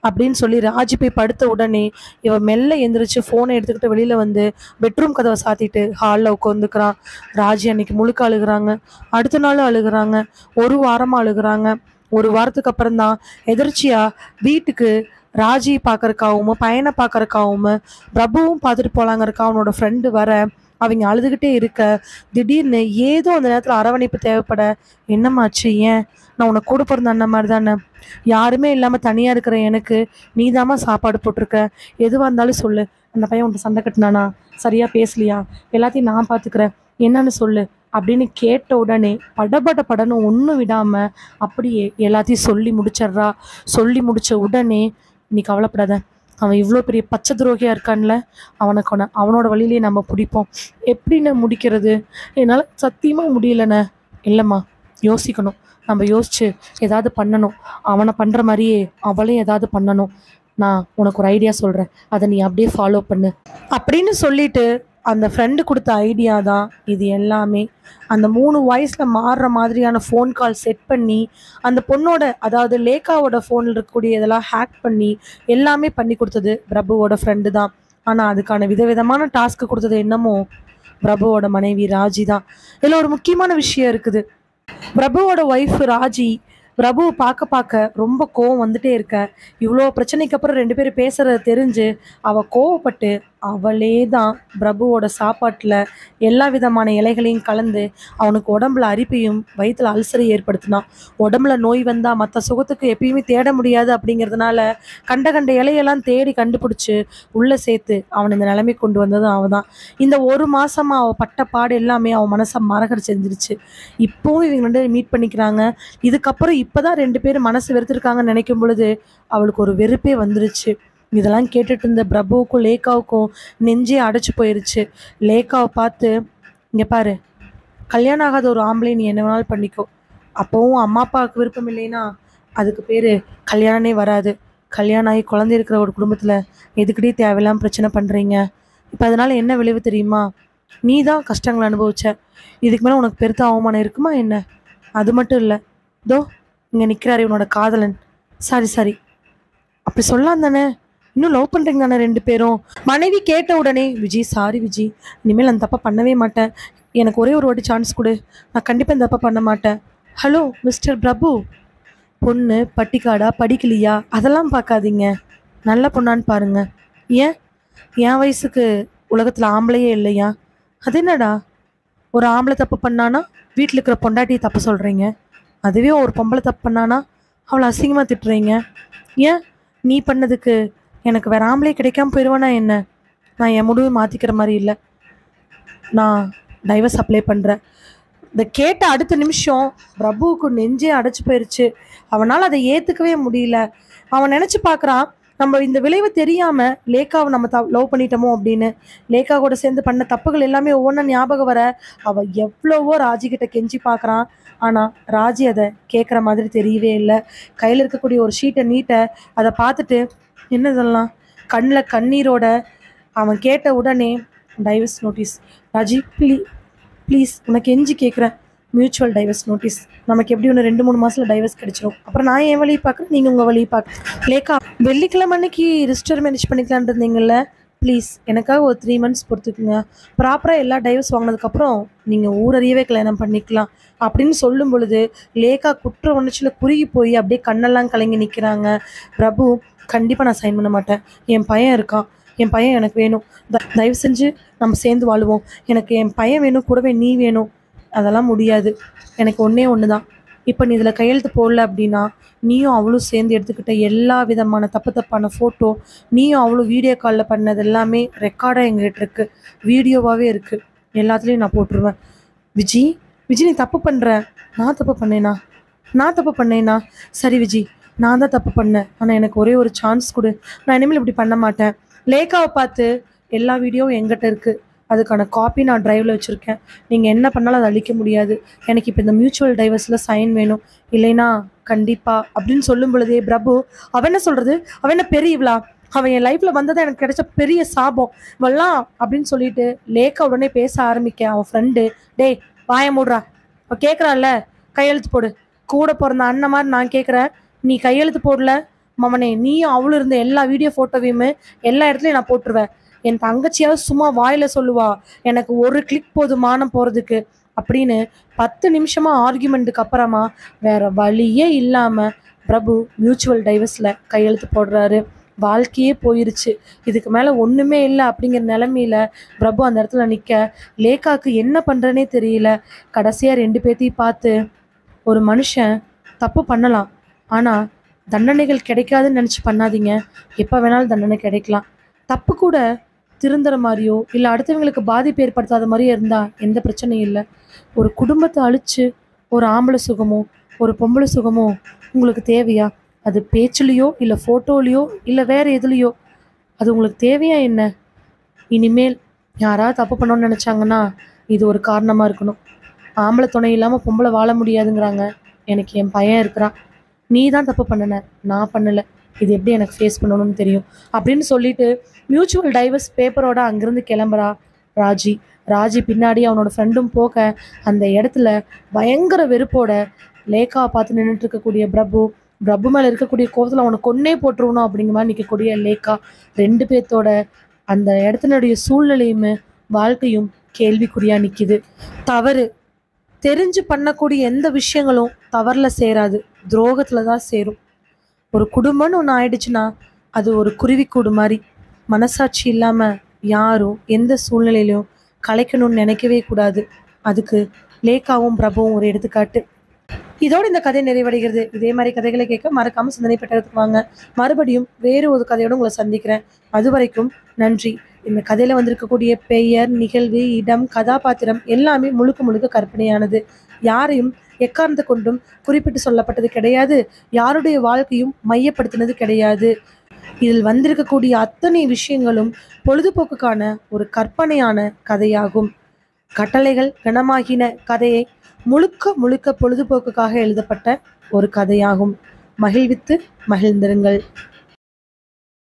அப்படின்னு சொல்லி ராஜி போய் படுத்த உடனே இவன் மெல்ல எந்திரிச்சு ஃபோனை எடுத்துக்கிட்டு வெளியில் வந்து பெட்ரூம் கதவை சாத்திட்டு ஹாலில் உட்காந்துக்கிறான். ராஜி அன்னைக்கு முழுக்க அழுகுறாங்க. அடுத்த நாளும் அழுகுறாங்க. ஒரு வாரமாக அழுகுறாங்க. ஒரு வாரத்துக்கு அப்புறம்தான் எதிர்ச்சியாக வீட்டுக்கு ராஜி பார்க்கறக்காகவும் பையனை பார்க்கறக்காகவும் பிரபுவும் பார்த்துட்டு போகலாங்கிறக்கா அவனோட ஃப்ரெண்டு வர அவங்க அழுதுகிட்டே இருக்க திடீர்னு ஏதோ அந்த நேரத்தில் அரவணைப்பு தேவைப்பட, என்னமாச்சு? ஏன்? நான் உன்னை கூட பிறந்த அண்ணன் மாதிரி தானே. யாருமே இல்லாமல் தனியாக இருக்கிற எனக்கு நீதாம்மா சாப்பாடு போட்டிருக்க. எதுவாக இருந்தாலும் சொல்லு. அந்த பையன் உன்ட்ட சண்டை கட்டினானா? சரியாக பேசலையா? எல்லாத்தையும் நான் பார்த்துக்கிறேன், என்னன்னு சொல்லு அப்படின்னு கேட்ட உடனே படன்னு ஒன்றும் விடாமல் அப்படியே எல்லாத்தையும் சொல்லி முடிச்சிட்றா. சொல்லி முடித்த உடனே, நீ கவலைப்படாத, அவன் இவ்வளோ பெரிய பச்சை துரோகியாக இருக்கான்ல, அவனோட வழியிலேயே நம்ம பிடிப்போம். எப்படின்னு முடிக்கிறது? என்னால் சத்தியமாக முடியலண்ணே. இல்லைம்மா, யோசிக்கணும். நம்ம யோசிச்சு ஏதாவது பண்ணணும். அவனை பண்ணுற மாதிரியே அவளையும் ஏதாவது பண்ணணும். நான் உனக்கு ஒரு ஐடியா சொல்கிறேன், அதை நீ அப்படியே ஃபாலோ பண்ணு அப்படின்னு சொல்லிட்டு அந்த ஃப்ரெண்டு கொடுத்த ஐடியா தான் இது எல்லாமே. அந்த 3 வாய்ஸில் மாறுற மாதிரியான ஃபோன் கால் செட் பண்ணி அந்த பொண்ணோட, அதாவது லேக்காவோட ஃபோனில் இருக்கக்கூடிய இதெல்லாம் ஹேக் பண்ணி எல்லாமே பண்ணி கொடுத்தது பிரபுவோட ஃப்ரெண்டு தான். ஆனால் அதுக்கான விதவிதமான டாஸ்க்கு கொடுத்தது என்னமோ பிரபுவோட மனைவி ராஜி தான். இதில் ஒரு முக்கியமான விஷயம் இருக்குது. பிரபுவோட ஒய்ஃப் ராஜி பிரபுவை பார்க்க ரொம்ப கோவம் வந்துட்டே இருக்க, இவ்வளோ பிரச்சனைக்கு அப்புறம் 2 பேரும் பேசுகிறத தெரிஞ்சு அவள் கோவப்பட்டு அவளே தான் பிரபுவோட சாப்பாட்டில் எல்லா விதமான இலைகளையும் கலந்து அவனுக்கு உடம்புல அரிப்பையும் வயிற்றில் அல்சரையும் ஏற்படுத்தினான். உடம்புல நோய் வந்தால் மற்ற சுகத்துக்கு எப்பயுமே தேட முடியாது அப்படிங்கிறதுனால கண்ட இலையெல்லாம் தேடி கண்டுபிடிச்சி உள்ளே சேர்த்து அவனை இந்த நிலைமை கொண்டு வந்ததும் அவன் தான். இந்த 1 மாதமாக அவள் பட்ட பாடு எல்லாமே அவன் மனசை மறக்கடி செஞ்சிருச்சு. இப்போவும் இவங்க 2 பேரும் மீட் பண்ணிக்கிறாங்க. இதுக்கப்புறம் இப்போ தான் 2 பேரும் மனசு வெறுத்துருக்காங்கன்னு நினைக்கும் பொழுது அவளுக்கு ஒரு வெறுப்பே வந்துருச்சு. இதெல்லாம் கேட்டுட்டு இருந்த பிரபுவுக்கும் லேக்காவுக்கும் நெஞ்சே அடைச்சி போயிருச்சு. லேக்காவை பார்த்து, இங்கே பாரு, கல்யாணம் ஆகாத ஒரு ஆம்பளை நீ என்ன வேணாலும் பண்ணிக்கோ. அப்போவும் அம்மா அப்பாவுக்கு விருப்பம் இல்லைன்னா அதுக்கு பேர் கல்யாணமே வராது. கல்யாணம் ஆகி குழந்தை இருக்கிற ஒரு குடும்பத்தில் எதுக்கிட்டே தேவையில்லாமல் பிரச்சனை பண்ணுறீங்க. இப்போ அதனால் என்ன விளைவு தெரியுமா? நீ தான் கஷ்டங்களை அனுபவிச்ச. இதுக்கு மேலே உனக்கு பெருத்த அவமானம் இருக்குமா என்ன? அது மட்டும் இல்லை, தோ இங்கே நிற்கிறாரு இவனோட காதலன். சாரி அப்படி சொல்லலாம் தானே? இன்னும் லவ் பண்ணுறீங்க தானே 2 பேரும்? மனைவி கேட்ட உடனே, விஜி சாரி விஜி, இனிமேல் அந்த தப்பை பண்ணவே மாட்டேன். எனக்கு ஒரே ஒரு வாட்டி சான்ஸ் கொடு, நான் கண்டிப்பாக இந்த தப்பை பண்ண மாட்டேன். ஹலோ மிஸ்டர் பிரபு, பொண்ணு பட்டிக்காடா படிக்கலையா அதெல்லாம் பார்க்காதீங்க, நல்ல பொண்ணான்னு பாருங்க. ஏன் என் வயசுக்கு உலகத்தில் ஆம்பளையே இல்லையா? அது என்னடா, ஒரு ஆம்பளை தப்பு பண்ணானா வீட்டில் இருக்கிற பொண்டாட்டியை தப்பு சொல்கிறீங்க, அதுவே ஒரு பொம்பளை தப்பு பண்ணானா அவளை அசிங்கமாக திட்டுறீங்க. ஏன் நீ பண்ணதுக்கு எனக்கு வேற ஆம்பளை கிடைக்காம போயிடுவானா என்ன? நான் என் முடிவை மாற்றிக்கிற மாதிரி இல்லை. நான் டைவர்ஸ் அப்ளை பண்ணுறேன். இதை கேட்ட அடுத்த நிமிஷம் பிரபுவுக்கு நெஞ்சே அடைச்சி போயிடுச்சு. அவனால் அதை ஏற்றுக்கவே முடியல. அவன் நினச்சி பார்க்குறான், நம்ம இந்த விளைவு தெரியாமல் லேக்காவை நம்ம லவ் பண்ணிட்டோமோ அப்படின்னு. லேக்கா கூட சேர்ந்து பண்ண தப்புகள் எல்லாமே ஒவ்வொன்றா ஞாபகம் வர அவள் எவ்வளவோ ராஜிக்கிட்ட கெஞ்சி பார்க்குறான். ஆனால் ராஜி அதை கேட்குற மாதிரி தெரியவே இல்லை. கையில் இருக்கக்கூடிய ஒரு ஷீட்டை நீட்ட அதை பார்த்துட்டு என்ன சொல்லலாம், கண்ணில் கண்ணீரோட அவன் கேட்ட உடனே டைவர்ஸ் நோட்டீஸ். ராஜி ப்ளீஸ் உனக்கு கெஞ்சி கேட்குறேன், மியூச்சுவல் டைவர்ஸ் நோட்டீஸ். நமக்கு எப்படி ஒன்று 2-3 மாதத்தில் டைவர்ஸ் கிடைச்சிடும். அப்புறம் நான் என் வழியை பார்க்குறேன், நீங்கள் உங்கள் வழியை பார்க்குறேன். லேக்கா வெள்ளிக்கிழமை அன்னைக்கு ரிஜிஸ்டர் மேனேஜ் பண்ணிக்கலான் இருந்தீங்கல்ல, ப்ளீஸ் எனக்காக ஒரு 3 months பொறுத்துக்குங்க. ப்ராப்பராக எல்லா டைவர்ஸ் வாங்கினதுக்கப்புறம் நீங்கள் ஊரறியவே கல்யாணம் பண்ணிக்கலாம் அப்படின்னு சொல்லும் பொழுது லேக்கா குற்ற உணர்ச்சியில் குறுகி போய் அப்படியே கண்ணெல்லாம் கலங்கி நிற்கிறாங்க. பிரபு, கண்டிப்பாக நான் சைன் பண்ண மாட்டேன். என் பையன் இருக்கான், என் பையன் எனக்கு வேணும். தயவு செஞ்சு நம்ம சேர்ந்து வாழுவோம். எனக்கு என் பையன் வேணும், கூடவே நீ வேணும். அதெல்லாம் முடியாது. எனக்கு ஒன்று தான். இப்போ நீ இதில் கையெழுத்து போடல அப்படின்னா நீயும் அவளும் சேர்ந்து எடுத்துக்கிட்ட எல்லா விதமான தப்பான ஃபோட்டோ, நீயும் அவளும் வீடியோ காலில் பண்ணது எல்லாமே ரெக்கார்டாக எங்ககிட்ட இருக்குது, வீடியோவாகவே இருக்குது. எல்லாத்துலேயும் நான் போட்டுருவேன். விஜி நீ தப்பு பண்ணுற. நான் தப்பு பண்ணேனா? சரி விஜி, நான் தான் தப்பு பண்ணேன். ஆனால் எனக்கு ஒரே ஒரு சான்ஸ் கொடு. நான் இனிமேல் இப்படி பண்ண மாட்டேன். லேக்காவை பார்த்து எல்லா வீடியோவும் எங்கிட்ட இருக்குது, அதுக்கான காப்பி நான் ட்ரைவில் வச்சுருக்கேன். நீங்கள் என்ன பண்ணாலும் அதை அழிக்க முடியாது. எனக்கு இப்போ இந்த மியூச்சுவல் டைவர்ஸில் சைன் வேணும், இல்லைன்னா கண்டிப்பாக அப்படின்னு சொல்லும் பொழுதே பிரபு, அவன் என்ன சொல்கிறது, அவன் என்ன பெரியவளா, அவன் என் லைஃப்பில் வந்ததை எனக்கு கிடைச்ச பெரிய சாபம் வல்லாம் அப்படின்னு சொல்லிட்டு லேக்கா உடனே பேச ஆரம்பிக்க அவன் ஃப்ரெண்டு, டேய் வாய மூடுறா, இப்போ கேட்குறான்ல கையெழுத்து போடு. கூட பிறந்த அண்ணன் மாதிரி நான் கேட்குறேன், நீ கையெழுத்து போடல மவனே, நீயும் அவளும் இருந்த எல்லா வீடியோ ஃபோட்டோவையுமே எல்லா இடத்துலையும் நான் போட்டுருவேன். என் தங்கச்சியாவது சும்மா வாயில் சொல்லுவா, எனக்கு ஒரு கிளிக் போதுமானம் போகிறதுக்கு அப்படின்னு 10 நிமிஷமாக ஆர்கியூமெண்ட்டுக்கு அப்புறமா வேற வழியே இல்லாமல் பிரபு மியூச்சுவல் டைவர்ஸில் கையெழுத்து போடுறாரு. வாழ்க்கையே போயிருச்சு, இதுக்கு மேலே ஒன்றுமே இல்லை அப்படிங்கிற நிலமையில பிரபு அந்த இடத்துல நிற்க லேக்காவுக்கு என்ன பண்ணுறனே தெரியல. கடைசியாக 2 பேர்த்தையும் பார்த்து, ஒரு மனுஷன் தப்பு பண்ணலாம், ஆனால் தண்டனைகள் கிடைக்காதுன்னு நினச்சி பண்ணாதீங்க. எப்போ வேணாலும் தண்டனை கிடைக்கலாம். தப்பு கூட திருந்துற மாதிரியோ இல்லை அடுத்தவங்களுக்கு பாதிப்பு ஏற்படுத்தாத மாதிரியோ இருந்தால் எந்த பிரச்சனையும் இல்லை. ஒரு குடும்பத்தை அழித்து ஒரு ஆம்பளை சுகமோ ஒரு பொம்பளை சுகமோ உங்களுக்கு தேவையா? அது பேச்சுலேயோ இல்லை ஃபோட்டோலேயோ இல்லை வேறு எதுலேயோ அது உங்களுக்கு தேவையா என்ன? இனிமேல் யாராவது தப்பு பண்ணணும்னு நினச்சாங்கன்னா இது ஒரு காரணமாக இருக்கணும். ஆம்பளை துணை இல்லாமல் பொம்பளை வாழ முடியாதுங்கிறாங்க. எனக்கு என் பையன் இருக்கிறான், நீ தான் தப்பு பண்ணன, நான் பண்ணலை, இது எப்படி எனக்கு ஃபேஸ் பண்ணணும்னு தெரியும் அப்படின்னு சொல்லிட்டு மியூச்சுவல் டைவர்ஸ் பேப்பரோட அங்கேருந்து கிளம்புறா ராஜி பின்னாடி அவனோட ஃப்ரெண்டும் போக அந்த இடத்துல பயங்கர வெறுப்போட லேக்காவை பார்த்து நின்றுட்டு இருக்கக்கூடிய பிரபு மேலே இருக்கக்கூடிய கோபத்தில் அவனை கொன்னே போட்டுருவணும் அப்படிங்கிற மாதிரி நிற்கக்கூடிய லேக்கா 2 பேர்த்தோட அந்த இடத்தினுடைய சூழ்நிலையுமே வாழ்க்கையும் கேள்விக்குறியாக நிற்கிது. தவறு தெரிஞ்சு பண்ணக்கூடிய எந்த விஷயங்களும் தவறில் சேராது, துரோகத்தில் தான் சேரும். ஒரு குடும்பம்னு ஒன்று ஆயிடுச்சுன்னா அது ஒரு குருவிக்கூடு மாதிரி. மனசாட்சி இல்லாமல் யாரும் எந்த சூழ்நிலையிலையும் கலைக்கணும்னு நினைக்கவே கூடாது. அதுக்கு லேக்காவும் பிரபுவும் ஒரு எடுத்துக்காட்டு. இதோடு இந்த கதை நிறைவடைகிறது. இதே மாதிரி கதைகளை கேட்க மறக்காமல் சிந்தனை பெற்றதுக்கு வாங்க. மறுபடியும் வேறு ஒரு கதையோடு உங்களை சந்திக்கிறேன். அது வரைக்கும் நன்றி. இந்த கதையில் வந்திருக்கக்கூடிய பெயர், நிகழ்வு, இடம், கதாபாத்திரம் எல்லாமே முழுக்க கற்பனையானது. யாரையும் எக்காரணத்தை கொண்டும் குறிப்பிட்டு சொல்லப்பட்டது கிடையாது. யாருடைய வாழ்க்கையும் மையப்படுத்தினது கிடையாது. இதில் வந்திருக்கக்கூடிய அத்தனை விஷயங்களும் பொழுதுபோக்குக்கான ஒரு கற்பனையான கதையாகும். கட்டளைகள் கனமாகின கதையை முழுக்க பொழுதுபோக்குக்காக எழுதப்பட்ட ஒரு கதையாகும். மகிழ்வித்து மகிழ்ந்திருங்கள்.